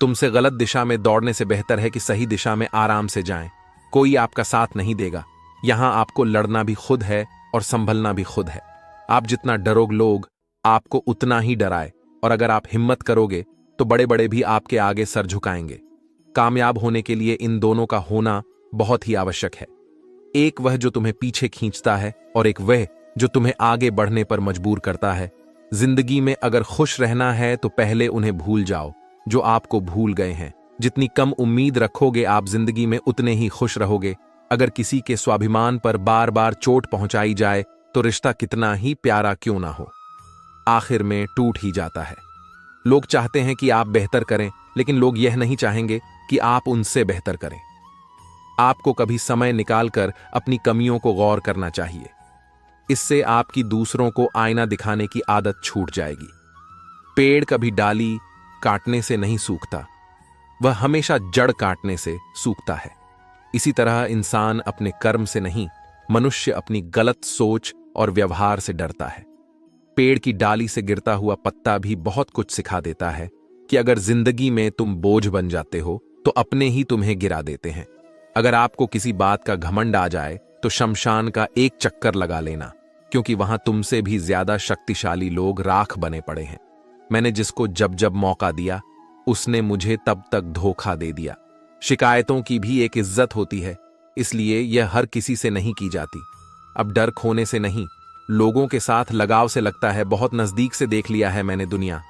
तुमसे गलत दिशा में दौड़ने से बेहतर है कि सही दिशा में आराम से जाएं। कोई आपका साथ नहीं देगा। यहां आपको लड़ना भी खुद है और संभलना भी खुद है। आप जितना डरोगे लोग आपको उतना ही डराए, और अगर आप हिम्मत करोगे तो बड़े बड़े भी आपके आगे सर झुकाएंगे। कामयाब होने के लिए इन दोनों का होना बहुत ही आवश्यक है। एक वह जो तुम्हें पीछे खींचता है और एक वह जो तुम्हें आगे बढ़ने पर मजबूर करता है। जिंदगी में अगर खुश रहना है तो पहले उन्हें भूल जाओ जो आपको भूल गए हैं। जितनी कम उम्मीद रखोगे आप जिंदगी में उतने ही खुश रहोगे। अगर किसी के स्वाभिमान पर बार बार चोट पहुंचाई जाए तो रिश्ता कितना ही प्यारा क्यों ना हो, आखिर में टूट ही जाता है। लोग चाहते हैं कि आप बेहतर करें, लेकिन लोग यह नहीं चाहेंगे कि आप उनसे बेहतर करें। आपको कभी समय निकालकर अपनी कमियों को गौर करना चाहिए। इससे आपकी दूसरों को आईना दिखाने की आदत छूट जाएगी। पेड़ कभी डाली काटने से नहीं सूखता, वह हमेशा जड़ काटने से सूखता है। इसी तरह इंसान अपने कर्म से नहीं, मनुष्य अपनी गलत सोच और व्यवहार से डरता है। पेड़ की डाली से गिरता हुआ पत्ता भी बहुत कुछ सिखा देता है कि अगर जिंदगी में तुम बोझ बन जाते हो तो अपने ही तुम्हें गिरा देते हैं। अगर आपको किसी बात का घमंड आ जाए तो शमशान का एक चक्कर लगा लेना, क्योंकि वहां तुमसे भी ज्यादा शक्तिशाली लोग राख बने पड़े हैं। मैंने जिसको जब जब मौका दिया उसने मुझे तब तक धोखा दे दिया। शिकायतों की भी एक इज्जत होती है, इसलिए यह हर किसी से नहीं की जाती। अब डर खोने से नहीं, लोगों के साथ लगाव से लगता है बहुत नजदीक से देख लिया है मैंने दुनिया,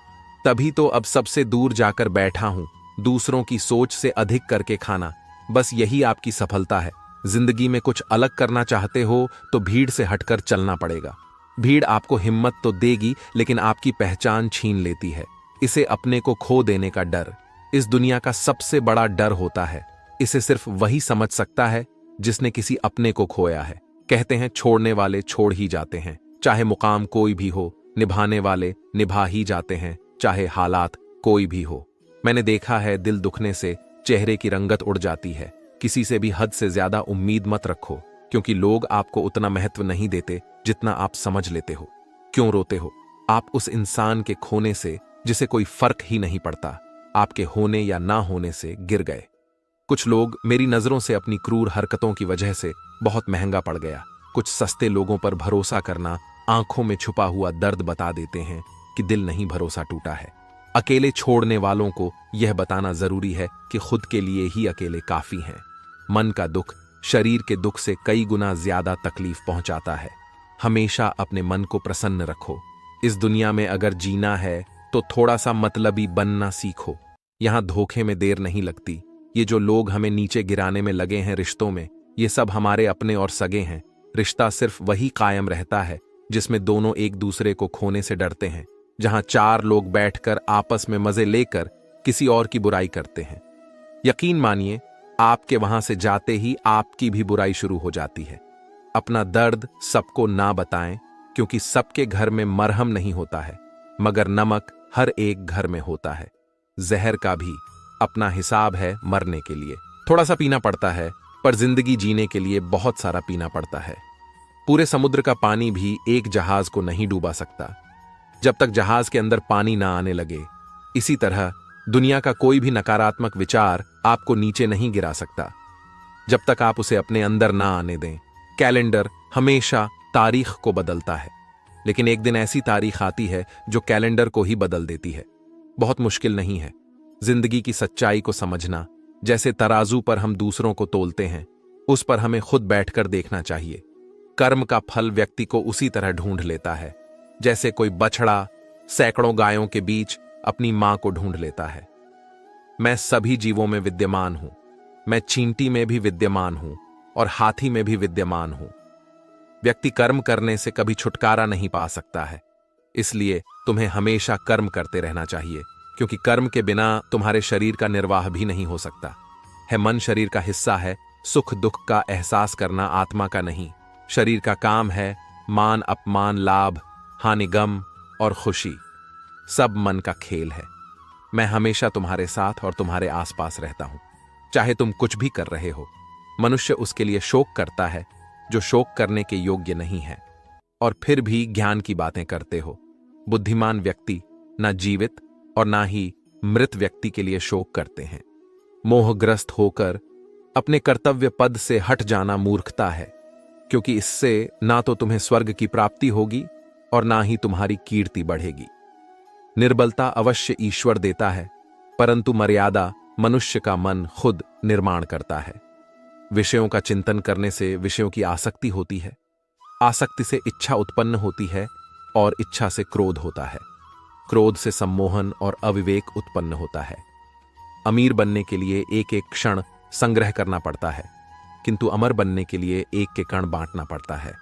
तभी तो अब सबसे दूर जाकर बैठा हूं। दूसरों की सोच से अधिक करके खाना, बस यही आपकी सफलता है। जिंदगी में कुछ अलग करना चाहते हो तो भीड़ से हटकर चलना पड़ेगा। भीड़ आपको हिम्मत तो देगी, लेकिन आपकी पहचान छीन लेती है। इसे अपने को खो देने का डर इस दुनिया का सबसे बड़ा डर होता है। इसे सिर्फ वही समझ सकता है जिसने किसी अपने को खोया है। कहते हैं छोड़ने वाले छोड़ ही जाते हैं, चाहे मुकाम कोई भी हो। निभाने वाले निभा ही जाते हैं, चाहे हालात कोई भी हो। मैंने देखा है दिल दुखने से चेहरे की रंगत उड़ जाती है। किसी से भी हद से ज्यादा उम्मीद मत रखो, क्योंकि लोग आपको उतना महत्व नहीं देते जितना आप समझ लेते हो। क्यों रोते हो? आप उस इंसान के खोने से जिसे कोई फर्क ही नहीं पड़ता, आपके होने या ना होने से गिर गए। कुछ लोग मेरी नजरों से अपनी क्रूर हरकतों की वजह से बहुत महंगा पड़ गया। कुछ सस्ते लोगों पर भरोसा करना आंखों में छुपा हुआ दर्द बता देते हैं कि दिल नहीं भरोसा टूटा है। अकेले छोड़ने वालों को यह बताना जरूरी है कि खुद के लिए ही अकेले काफी हैं। मन का दुख शरीर के दुख से कई गुना ज्यादा तकलीफ पहुंचाता है। हमेशा अपने मन को प्रसन्न रखो। इस दुनिया में अगर जीना है तो थोड़ा सा मतलबी बनना सीखो। यहां धोखे में देर नहीं लगती। ये जो लोग हमें नीचे गिराने में लगे हैं रिश्तों में, ये सब हमारे अपने और सगे हैं। रिश्ता सिर्फ वही कायम रहता है जिसमें दोनों एक दूसरे को खोने से डरते हैं। जहां चार लोग बैठकर आपस में मजे लेकर किसी और की बुराई करते हैं, यकीन मानिए आपके वहां से जाते ही आपकी भी बुराई शुरू हो जाती है। अपना दर्द सबको ना बताएं, क्योंकि सबके घर में मरहम नहीं होता है, मगर नमक हर एक घर में होता है। जहर का भी अपना हिसाब है। मरने के लिए थोड़ा सा पीना पड़ता है, पर जिंदगी जीने के लिए बहुत सारा पीना पड़ता है। पूरे समुद्र का पानी भी एक जहाज को नहीं डूबा सकता जब तक जहाज के अंदर पानी ना आने लगे। इसी तरह दुनिया का कोई भी नकारात्मक विचार आपको नीचे नहीं गिरा सकता जब तक आप उसे अपने अंदर ना आने दें। कैलेंडर हमेशा तारीख को बदलता है, लेकिन एक दिन ऐसी तारीख आती है जो कैलेंडर को ही बदल देती है। बहुत मुश्किल नहीं है जिंदगी की सच्चाई को समझना। जैसे तराजू पर हम दूसरों को तोलते हैं, उस पर हमें खुद बैठकर देखना चाहिए। कर्म का फल व्यक्ति को उसी तरह ढूंढ लेता है जैसे कोई बछड़ा सैकड़ों गायों के बीच अपनी मां को ढूंढ लेता है। मैं सभी जीवों में विद्यमान हूं। मैं चींटी में भी विद्यमान हूं और हाथी में भी विद्यमान हूं। व्यक्ति कर्म करने से कभी छुटकारा नहीं पा सकता है, इसलिए तुम्हें हमेशा कर्म करते रहना चाहिए, क्योंकि कर्म के बिना तुम्हारे शरीर का निर्वाह भी नहीं हो सकता है। मन शरीर का हिस्सा है। सुख दुख का एहसास करना आत्मा का नहीं, शरीर का काम है। मान अपमान, लाभ हानि, गम और खुशी सब मन का खेल है। मैं हमेशा तुम्हारे साथ और तुम्हारे आसपास रहता हूं, चाहे तुम कुछ भी कर रहे हो। मनुष्य उसके लिए शोक करता है जो शोक करने के योग्य नहीं है, और फिर भी ज्ञान की बातें करते हो। बुद्धिमान व्यक्ति ना जीवित और ना ही मृत व्यक्ति के लिए शोक करते हैं। मोहग्रस्त होकर अपने कर्तव्य पद से हट जाना मूर्खता है, क्योंकि इससे ना तो तुम्हें स्वर्ग की प्राप्ति होगी और ना ही तुम्हारी कीर्ति बढ़ेगी। निर्बलता अवश्य ईश्वर देता है, परंतु मर्यादा मनुष्य का मन खुद निर्माण करता है। विषयों का चिंतन करने से विषयों की आसक्ति होती है, आसक्ति से इच्छा उत्पन्न होती है और इच्छा से क्रोध होता है, क्रोध से सम्मोहन और अविवेक उत्पन्न होता है। अमीर बनने के लिए एक एक क्षण संग्रह करना पड़ता है, किंतु अमर बनने के लिए एक एक कण बांटना पड़ता है।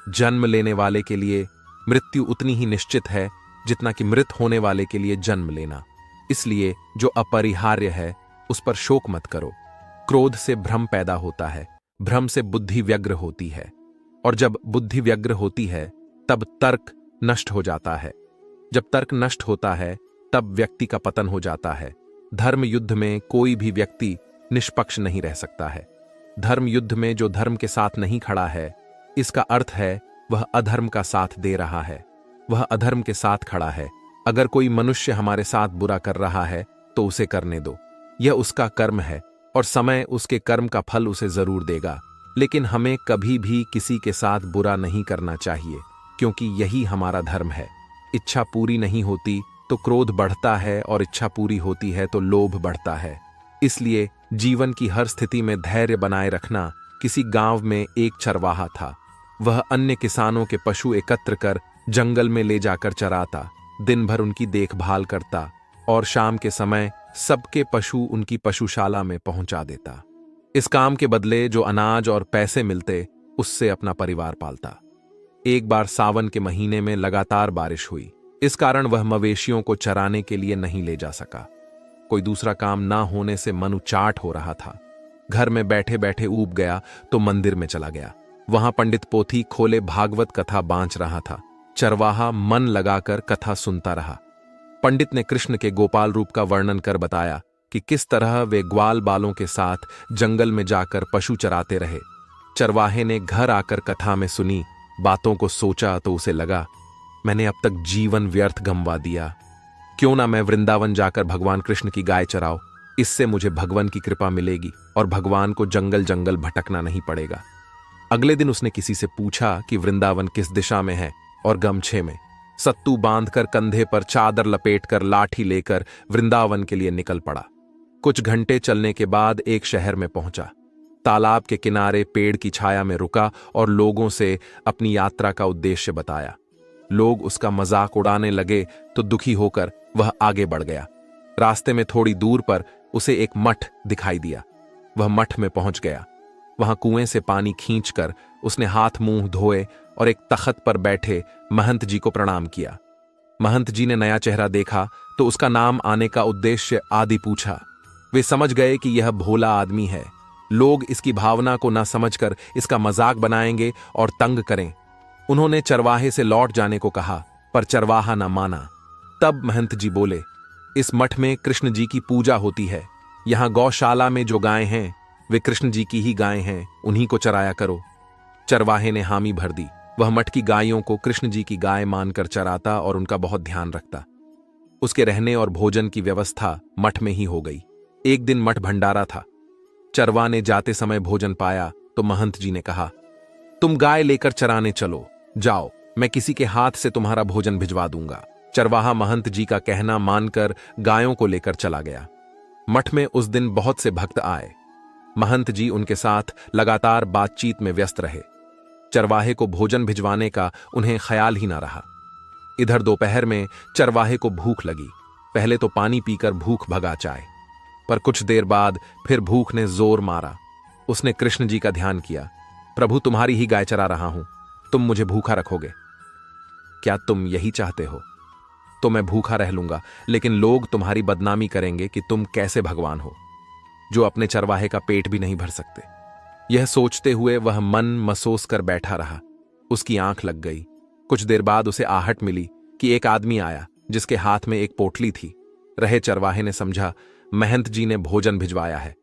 जन्म लेने वाले के लिए मृत्यु उतनी ही निश्चित है जितना कि मृत होने वाले के लिए जन्म लेना। इसलिए जो अपरिहार्य है उस पर शोक मत करो। क्रोध से भ्रम पैदा होता है, भ्रम से बुद्धि व्यग्र होती है, और जब बुद्धि व्यग्र होती है तब तर्क नष्ट हो जाता है। जब तर्क नष्ट होता है तब व्यक्ति का पतन हो जाता है। धर्म युद्ध में कोई भी व्यक्ति निष्पक्ष नहीं रह सकता है। धर्म युद्ध में जो धर्म के साथ नहीं खड़ा है, इसका अर्थ है वह अधर्म का साथ दे रहा है, वह अधर्म के साथ खड़ा है। अगर कोई मनुष्य हमारे साथ बुरा कर रहा है तो उसे करने दो, यह उसका कर्म है और समय उसके कर्म का फल उसे जरूर देगा। लेकिन हमें कभी भी किसी के साथ बुरा नहीं करना चाहिए, क्योंकि यही हमारा धर्म है। इच्छा पूरी नहीं होती तो क्रोध बढ़ता है और इच्छा पूरी होती है तो लोभ बढ़ता है। इसलिए जीवन की हर स्थिति में धैर्य बनाए रखना। किसी गांव में एक चरवाहा था। वह अन्य किसानों के पशु एकत्र कर जंगल में ले जाकर चराता, दिन भर उनकी देखभाल करता और शाम के समय सबके पशु उनकी पशुशाला में पहुंचा देता। इस काम के बदले जो अनाज और पैसे मिलते उससे अपना परिवार पालता। एक बार सावन के महीने में लगातार बारिश हुई, इस कारण वह मवेशियों को चराने के लिए नहीं ले जा सका। कोई दूसरा काम ना होने से मन उचाट हो रहा था। घर में बैठे बैठे ऊब गया तो मंदिर में चला गया। वहां पंडित पोथी खोले भागवत कथा बांच रहा था। चरवाहा मन लगाकर कथा सुनता रहा। पंडित ने कृष्ण के गोपाल रूप का वर्णन कर बताया कि किस तरह वे ग्वाल बालों के साथ जंगल में जाकर पशु चराते रहे। चरवाहे ने घर आकर कथा में सुनी बातों को सोचा तो उसे लगा, मैंने अब तक जीवन व्यर्थ गंवा दिया। क्यों ना मैं वृंदावन जाकर भगवान कृष्ण की गाय चराऊं, इससे मुझे भगवान की कृपा मिलेगी और भगवान को जंगल जंगल भटकना नहीं पड़ेगा। अगले दिन उसने किसी से पूछा कि वृंदावन किस दिशा में है, और गमछे में सत्तू बांधकर कंधे पर चादर लपेटकर लाठी लेकर वृंदावन के लिए निकल पड़ा। कुछ घंटे चलने के बाद एक शहर में पहुंचा। तालाब के किनारे पेड़ की छाया में रुका और लोगों से अपनी यात्रा का उद्देश्य बताया। लोग उसका मजाक उड़ाने लगे तो दुखी होकर वह आगे बढ़ गया। रास्ते में थोड़ी दूर पर उसे एक मठ दिखाई दिया। वह मठ में पहुंच गया। वहां कुएं से पानी खींचकर उसने हाथ मुंह धोए और एक तख्त पर बैठे महंत जी को प्रणाम किया। महंत जी ने नया चेहरा देखा तो उसका नाम आने का उद्देश्य आदि पूछा। वे समझ गए कि यह भोला आदमी है। लोग इसकी भावना को न समझकर इसका मजाक बनाएंगे और तंग करें। उन्होंने चरवाहे से लौट जाने को कहा, पर चरवाहा न माना। तब महंत जी बोले, इस मठ में कृष्ण जी की पूजा होती है। यहां गौशाला में जो गायें हैं वे कृष्ण जी की ही गायें हैं, उन्हीं को चराया करो। चरवाहे ने हामी भर दी। वह मठ की गायों को कृष्ण जी की गाय मानकर चराता और उनका बहुत ध्यान रखता। उसके रहने और भोजन की व्यवस्था मठ में ही हो गई। एक दिन मठ भंडारा था। चरवा ने जाते समय भोजन पाया तो महंत जी ने कहा, तुम गाय लेकर चराने चलो, जाओ, मैं किसी के हाथ से तुम्हारा भोजन भिजवा दूंगा। चरवाहा महंत जी का कहना मानकर गायों को लेकर चला गया। मठ में उस दिन बहुत से भक्त आए। महंत जी उनके साथ लगातार बातचीत में व्यस्त रहे। चरवाहे को भोजन भिजवाने का उन्हें ख्याल ही ना रहा। इधर दोपहर में चरवाहे को भूख लगी। पहले तो पानी पीकर भूख भगा चाय, पर कुछ देर बाद फिर भूख ने जोर मारा। उसने कृष्ण जी का ध्यान किया। प्रभु, तुम्हारी ही गाय चरा रहा हूं, तुम मुझे भूखा रखोगे? क्या तुम यही चाहते हो? तो मैं भूखा रह लूंगा, लेकिन लोग तुम्हारी बदनामी करेंगे कि तुम कैसे भगवान हो, जो अपने चरवाहे का पेट भी नहीं भर सकते। यह सोचते हुए वह मन मसोस कर बैठा रहा। उसकी आंख लग गई। कुछ देर बाद उसे आहट मिली कि एक आदमी आया जिसके हाथ में एक पोटली थी। रहे चरवाहे ने समझा महंत जी ने भोजन भिजवाया है।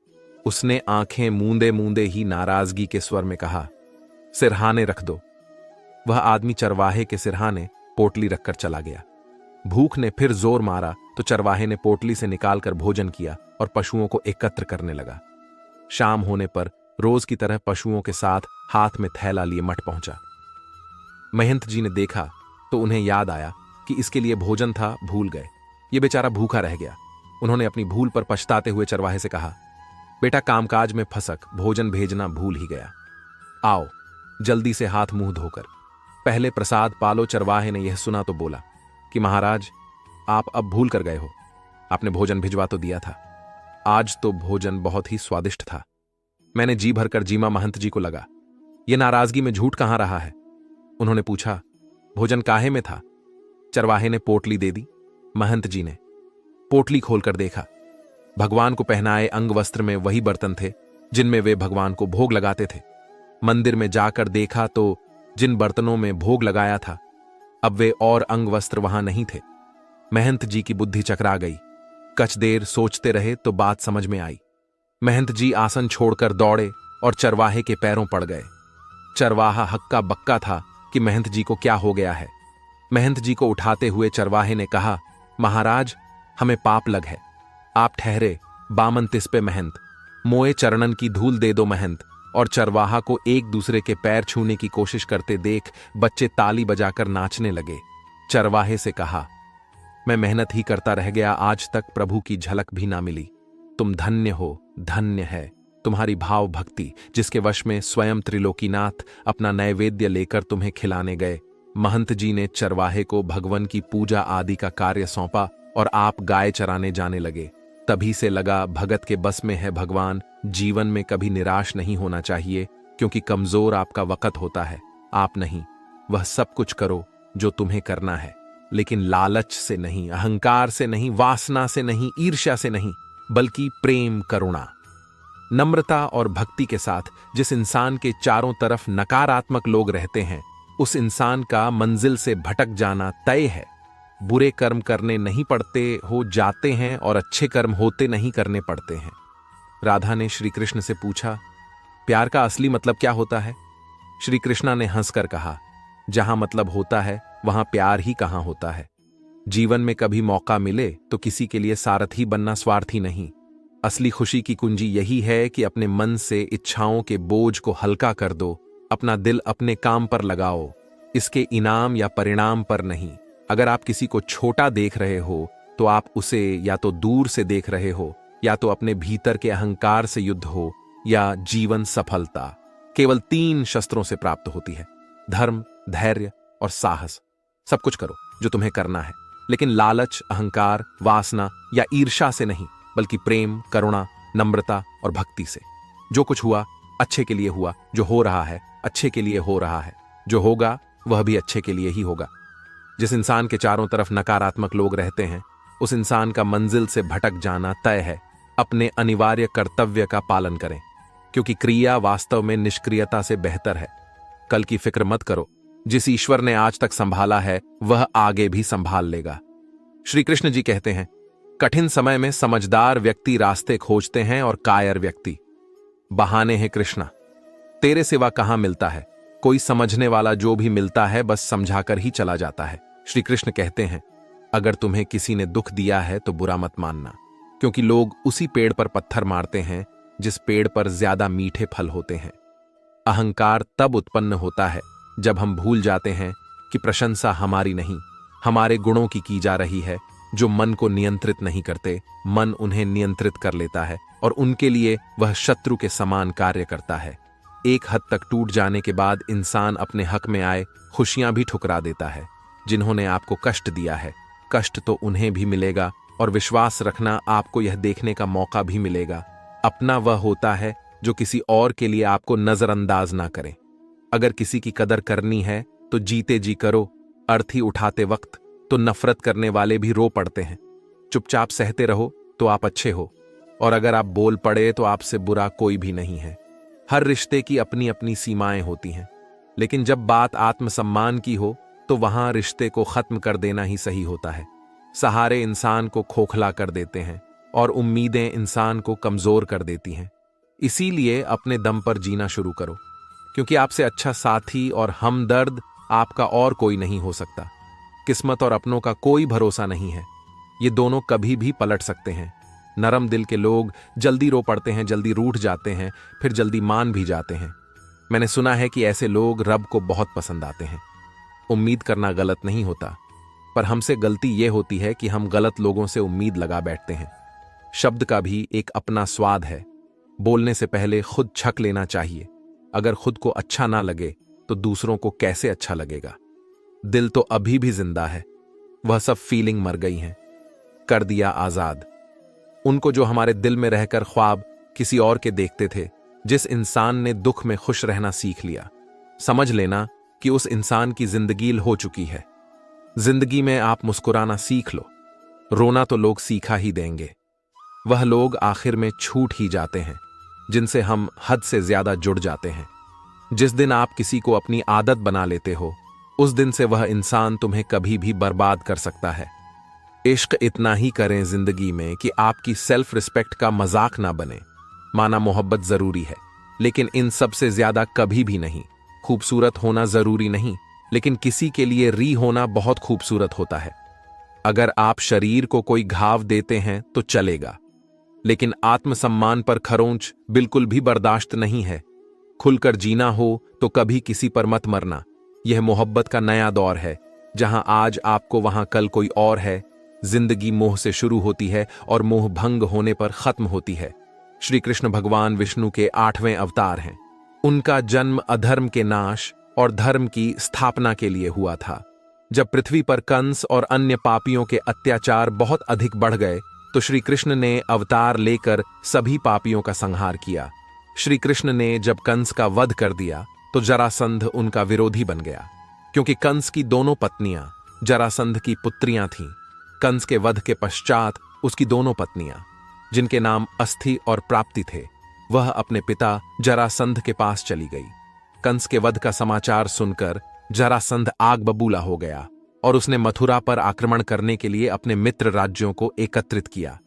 उसने आंखें मूंदे मूंदे ही नाराजगी के स्वर में कहा, सिरहाने रख दो। वह आदमी चरवाहे के सिरहाने पोटली रखकर चला गया। भूख ने फिर जोर मारा तो चरवाहे ने पोटली से निकालकर भोजन किया और पशुओं को एकत्र करने लगा। शाम होने पर रोज की तरह पशुओं के साथ हाथ में थैला लिए मठ पहुंचा। महंत जी ने देखा तो उन्हें याद आया कि इसके लिए भोजन था, भूल गए। ये बेचारा भूखा रह गया। उन्होंने अपनी भूल पर पछताते हुए चरवाहे से कहा, बेटा, कामकाज में फंसक भोजन भेजना भूल ही गया। आओ जल्दी से हाथ मुंह धोकर पहले प्रसाद पालो। चरवाहे ने यह सुना तो बोला कि महाराज, आप अब भूल कर गए हो। आपने भोजन भिजवा तो दिया था। आज तो भोजन बहुत ही स्वादिष्ट था। मैंने जी भरकर जीमा महंत जी को लगा। यह नाराजगी में झूठ कहां रहा है? उन्होंने पूछा, भोजन काहे में था? चरवाहे ने पोटली दे दी। महंत जी ने पोटली खोलकर देखा। भगवान को पहनाए अंग वस्त्र में वही बर्तन थे जिनमें वे भगवान को भोग लगाते थे। मंदिर में जाकर देखा तो जिन बर्तनों में भोग लगाया था, अब वे और अंग वस्त्र वहां नहीं थे। महंत जी की बुद्धि चकरा गई। कुछ देर सोचते रहे तो बात समझ में आई। महंत जी आसन छोड़कर दौड़े और चरवाहे के पैरों पड़ गए। चरवाहा हक्का बक्का था कि महंत जी को क्या हो गया है। महंत जी को उठाते हुए चरवाहे ने कहा, महाराज, हमें पाप लग है। आप ठहरे, बामन तिस पे महंत, मोए चरणन की धूल दे दो महंत। और चरवाहा को एक दूसरे के पैर छूने की कोशिश करते देख बच्चे ताली बजाकर नाचने लगे। चरवाहे से कहा, मैं मेहनत ही करता रह गया, आज तक प्रभु की झलक भी ना मिली। तुम धन्य हो, धन्य है तुम्हारी भाव भक्ति, जिसके वश में स्वयं त्रिलोकीनाथ अपना नैवेद्य लेकर तुम्हें खिलाने गए। महंत जी ने चरवाहे को भगवान की पूजा आदि का कार्य सौंपा और आप गाय चराने जाने लगे। तभी से लगा भगत के बस में है भगवान। जीवन में कभी निराश नहीं होना चाहिए, क्योंकि कमजोर आपका वक़्त होता है, आप नहीं। वह सब कुछ करो जो तुम्हें करना है, लेकिन लालच से नहीं, अहंकार से नहीं, वासना से नहीं, ईर्ष्या से नहीं, बल्कि प्रेम, करुणा, नम्रता और भक्ति के साथ। जिस इंसान के चारों तरफ नकारात्मक लोग रहते हैं, उस इंसान का मंजिल से भटक जाना तय है। बुरे कर्म करने नहीं पड़ते, हो जाते हैं, और अच्छे कर्म होते नहीं, करने पड़ते हैं। राधा ने श्री कृष्ण से पूछा, प्यार का असली मतलब क्या होता है? श्री कृष्णा ने हंसकर कहा, जहां मतलब होता है वहां प्यार ही कहां होता है। जीवन में कभी मौका मिले तो किसी के लिए सारथी बनना स्वार्थी नहीं। असली खुशी की कुंजी यही है कि अपने मन से इच्छाओं के बोझ को हल्का कर दो, अपना दिल अपने काम पर लगाओ, इसके इनाम या परिणाम पर नहीं। अगर आप किसी को छोटा देख रहे हो तो आप उसे या तो दूर से देख रहे हो, या तो अपने भीतर के अहंकार से युद्ध हो, या जीवन सफलता केवल 3 शस्त्रों से प्राप्त होती है, धर्म, धैर्य और साहस। सब कुछ करो जो तुम्हें करना है, लेकिन लालच, अहंकार, वासना या ईर्ष्या से नहीं, बल्कि प्रेम, करुणा, नम्रता और भक्ति से। जो कुछ हुआ अच्छे के लिए हुआ, जो हो रहा है अच्छे के लिए हो रहा है, जो होगा वह भी अच्छे के लिए ही होगा। जिस इंसान के चारों तरफ नकारात्मक लोग रहते हैं, उस इंसान का मंजिल से भटक जाना तय है। अपने अनिवार्य कर्तव्य का पालन करें, क्योंकि क्रिया वास्तव में निष्क्रियता से बेहतर है। कल की फिक्र मत करो, जिस ईश्वर ने आज तक संभाला है वह आगे भी संभाल लेगा। श्री कृष्ण जी कहते हैं, कठिन समय में समझदार व्यक्ति रास्ते खोजते हैं और कायर व्यक्ति बहाने हैं। कृष्णा, तेरे सिवा कहां मिलता है? कोई समझने वाला जो भी मिलता है बस समझाकर ही चला जाता है। श्री कृष्ण कहते हैं, अगर तुम्हें किसी ने दुख दिया है तो बुरा मत मानना, क्योंकि लोग उसी पेड़ पर पत्थर मारते हैं जिस पेड़ पर ज्यादा मीठे फल होते हैं। अहंकार तब उत्पन्न होता है जब हम भूल जाते हैं कि प्रशंसा हमारी नहीं, हमारे गुणों की जा रही है। जो मन को नियंत्रित नहीं करते, मन उन्हें नियंत्रित कर लेता है और उनके लिए वह शत्रु के समान कार्य करता है। एक हद तक टूट जाने के बाद इंसान अपने हक में आए खुशियां भी ठुकरा देता है। जिन्होंने आपको कष्ट दिया है, कष्ट तो उन्हें भी मिलेगा, और विश्वास रखना आपको यह देखने का मौका भी मिलेगा। अपना वह होता है जो किसी और के लिए आपको नजरअंदाज ना करें। अगर किसी की कदर करनी है तो जीते जी करो। अर्थी उठाते वक्त तो नफरत करने वाले भी रो पड़ते हैं। चुपचाप सहते रहो तो आप अच्छे हो, और अगर आप बोल पड़े तो आपसे बुरा कोई भी नहीं है। हर रिश्ते की अपनी अपनी सीमाएं होती हैं, लेकिन जब बात आत्मसम्मान की हो तो वहां रिश्ते को खत्म कर देना ही सही होता है। सहारे इंसान को खोखला कर देते हैं और उम्मीदें इंसान को कमजोर कर देती हैं। इसीलिए अपने दम पर जीना शुरू करो, क्योंकि आपसे अच्छा साथी और हमदर्द आपका और कोई नहीं हो सकता। किस्मत और अपनों का कोई भरोसा नहीं है, ये दोनों कभी भी पलट सकते हैं। नरम दिल के लोग जल्दी रो पड़ते हैं, जल्दी रूठ जाते हैं, फिर जल्दी मान भी जाते हैं। मैंने सुना है कि ऐसे लोग रब को बहुत पसंद आते हैं। उम्मीद करना गलत नहीं होता, पर हमसे गलती यह होती है कि हम गलत लोगों से उम्मीद लगा बैठते हैं। शब्द का भी एक अपना स्वाद है। बोलने से पहले खुद छक लेना चाहिए। अगर खुद को अच्छा ना लगे तो दूसरों को कैसे अच्छा लगेगा। दिल तो अभी भी जिंदा है, वह सब फीलिंग मर गई हैं। कर दिया आजाद उनको जो हमारे दिल में रहकर ख्वाब किसी और के देखते थे। जिस इंसान ने दुख में खुश रहना सीख लिया, समझ लेना कि उस इंसान की जिंदगी हो चुकी है। जिंदगी में आप मुस्कुराना सीख लो, रोना तो लोग सीखा ही देंगे। वह लोग आखिर में छूट ही जाते हैं जिनसे हम हद से ज्यादा जुड़ जाते हैं। जिस दिन आप किसी को अपनी आदत बना लेते हो, उस दिन से वह इंसान तुम्हें कभी भी बर्बाद कर सकता है। इश्क इतना ही करें जिंदगी में कि आपकी सेल्फ रिस्पेक्ट का मजाक ना बने। माना मोहब्बत जरूरी है, लेकिन इन सब से ज्यादा कभी भी नहीं। खूबसूरत होना जरूरी नहीं, लेकिन किसी के लिए री होना बहुत खूबसूरत होता है। अगर आप शरीर को कोई घाव देते हैं तो चलेगा, लेकिन आत्मसम्मान पर खरोंच बिल्कुल भी बर्दाश्त नहीं है। खुलकर जीना हो तो कभी किसी पर मत मरना। यह मोहब्बत का नया दौर है, जहां आज आपको वहां कल कोई और है। जिंदगी मोह से शुरू होती है और मोह भंग होने पर खत्म होती है। श्री कृष्ण भगवान विष्णु के 8वें अवतार हैं। उनका जन्म अधर्म के नाश और धर्म की स्थापना के लिए हुआ था। जब पृथ्वी पर कंस और अन्य पापियों के अत्याचार बहुत अधिक बढ़ गए तो श्री कृष्ण ने अवतार लेकर सभी पापियों का संहार किया। श्री कृष्ण ने जब कंस का वध कर दिया तो जरासंध उनका विरोधी बन गया, क्योंकि कंस की दोनों पत्नियां जरासंध की पुत्रियां थीं। कंस के वध के पश्चात उसकी दोनों पत्नियां, जिनके नाम अस्थि और प्राप्ति थे, वह अपने पिता जरासंध के पास चली गई। कंस के वध का समाचार सुनकर जरासंध आग बबूला हो गया और उसने मथुरा पर आक्रमण करने के लिए अपने मित्र राज्यों को एकत्रित किया।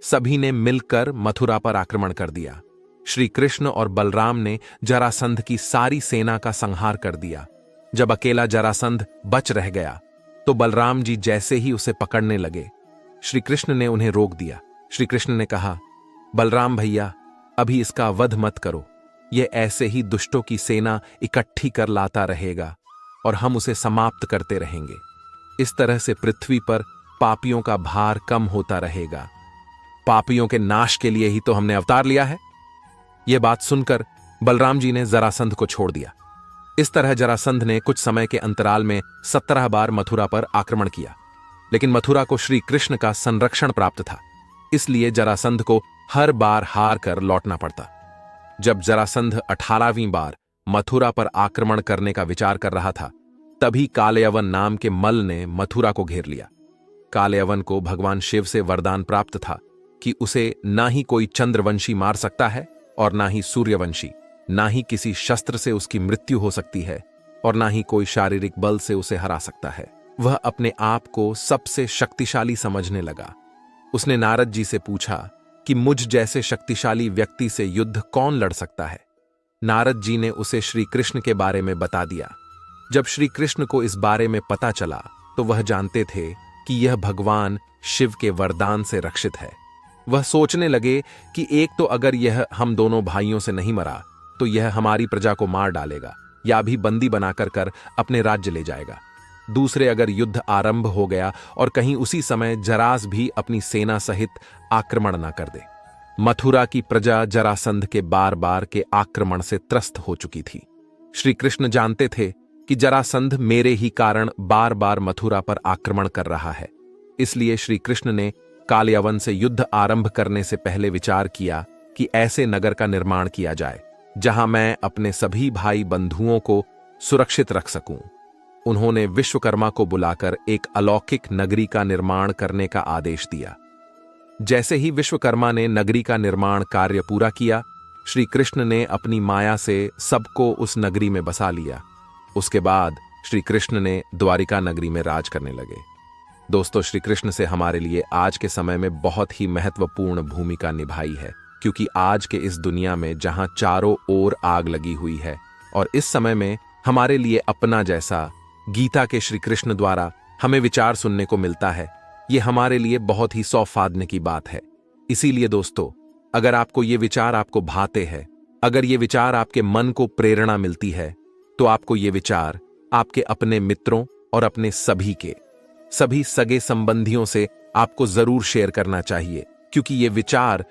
सभी ने मिलकर मथुरा पर आक्रमण कर दिया। श्री कृष्ण और बलराम ने जरासंध की सारी सेना का संहार कर दिया। जब अकेला जरासंध बच रह गया तो बलराम जी जैसे ही उसे पकड़ने लगे, श्री कृष्ण ने उन्हें रोक दिया। श्री कृष्ण ने कहा, बलराम भैया, अभी इसका वध मत करो। यह ऐसे ही दुष्टों की सेना इकट्ठी कर लाता रहेगा और हम उसे समाप्त करते रहेंगे। इस तरह से पृथ्वी पर पापियों का भार कम होता रहेगा। पापियों के नाश के लिए ही तो हमने अवतार लिया है। यह बात सुनकर बलराम जी ने जरासंध को छोड़ दिया। इस तरह जरासंध ने कुछ समय के अंतराल में 17 बार मथुरा पर आक्रमण किया, लेकिन मथुरा को श्री कृष्ण का संरक्षण प्राप्त था, इसलिए जरासंध को हर बार हार कर लौटना पड़ता। जब जरासंध 18वीं बार मथुरा पर आक्रमण करने का विचार कर रहा था, तभी कालयवन नाम के मल ने मथुरा को घेर लिया। कालयवन को भगवान शिव से वरदान प्राप्त था कि उसे ना ही कोई चंद्रवंशी मार सकता है और ना ही सूर्यवंशी, ना ही किसी शस्त्र से उसकी मृत्यु हो सकती है और ना ही कोई शारीरिक बल से उसे हरा सकता है। वह अपने आप को सबसे शक्तिशाली समझने लगा। उसने नारद जी से पूछा कि मुझ जैसे शक्तिशाली व्यक्ति से युद्ध कौन लड़ सकता है। नारद जी ने उसे श्री कृष्ण के बारे में बता दिया। जब श्री कृष्ण को इस बारे में पता चला तो वह जानते थे कि यह भगवान शिव के वरदान से रक्षित है। वह सोचने लगे कि एक तो अगर यह हम दोनों भाइयों से नहीं मरा तो यह हमारी प्रजा को मार डालेगा या भी बंदी बनाकर कर अपने राज्य ले जाएगा। दूसरे, अगर युद्ध आरंभ हो गया और कहीं उसी समय जरास भी अपनी सेना सहित आक्रमण न कर दे, मथुरा की प्रजा जरासंध के बार बार के आक्रमण से त्रस्त हो चुकी थी। श्री कृष्ण जानते थे कि जरासंध मेरे ही कारण बार बार मथुरा पर आक्रमण कर रहा है। इसलिए श्री कृष्ण ने कालयवन से युद्ध आरंभ करने से पहले विचार किया कि ऐसे नगर का निर्माण किया जाए जहां मैं अपने सभी भाई बंधुओं को सुरक्षित रख सकूं। उन्होंने विश्वकर्मा को बुलाकर एक अलौकिक नगरी का निर्माण करने का आदेश दिया। जैसे ही विश्वकर्मा ने नगरी का निर्माण कार्य पूरा किया, श्री कृष्ण ने अपनी माया से सबको उस नगरी में बसा लिया। उसके बाद श्री कृष्ण ने द्वारिका नगरी में राज करने लगे। दोस्तों, श्री कृष्ण से हमारे लिए आज के समय में बहुत ही महत्वपूर्ण भूमिका निभाई है, क्योंकि आज के इस दुनिया में जहां चारों ओर आग लगी हुई है और इस समय में हमारे लिए अपना जैसा गीता के श्री कृष्ण द्वारा हमें विचार सुनने को मिलता है, ये हमारे लिए बहुत ही सौभाग्य की बात है। इसीलिए दोस्तों, अगर आपको ये विचार आपको भाते हैं, अगर ये विचार आपके मन को प्रेरणा मिलती है, तो आपको ये विचार आपके अपने मित्रों और अपने सभी सगे संबंधियों से आपको जरूर शेयर करना चाहिए, क्योंकि ये विचार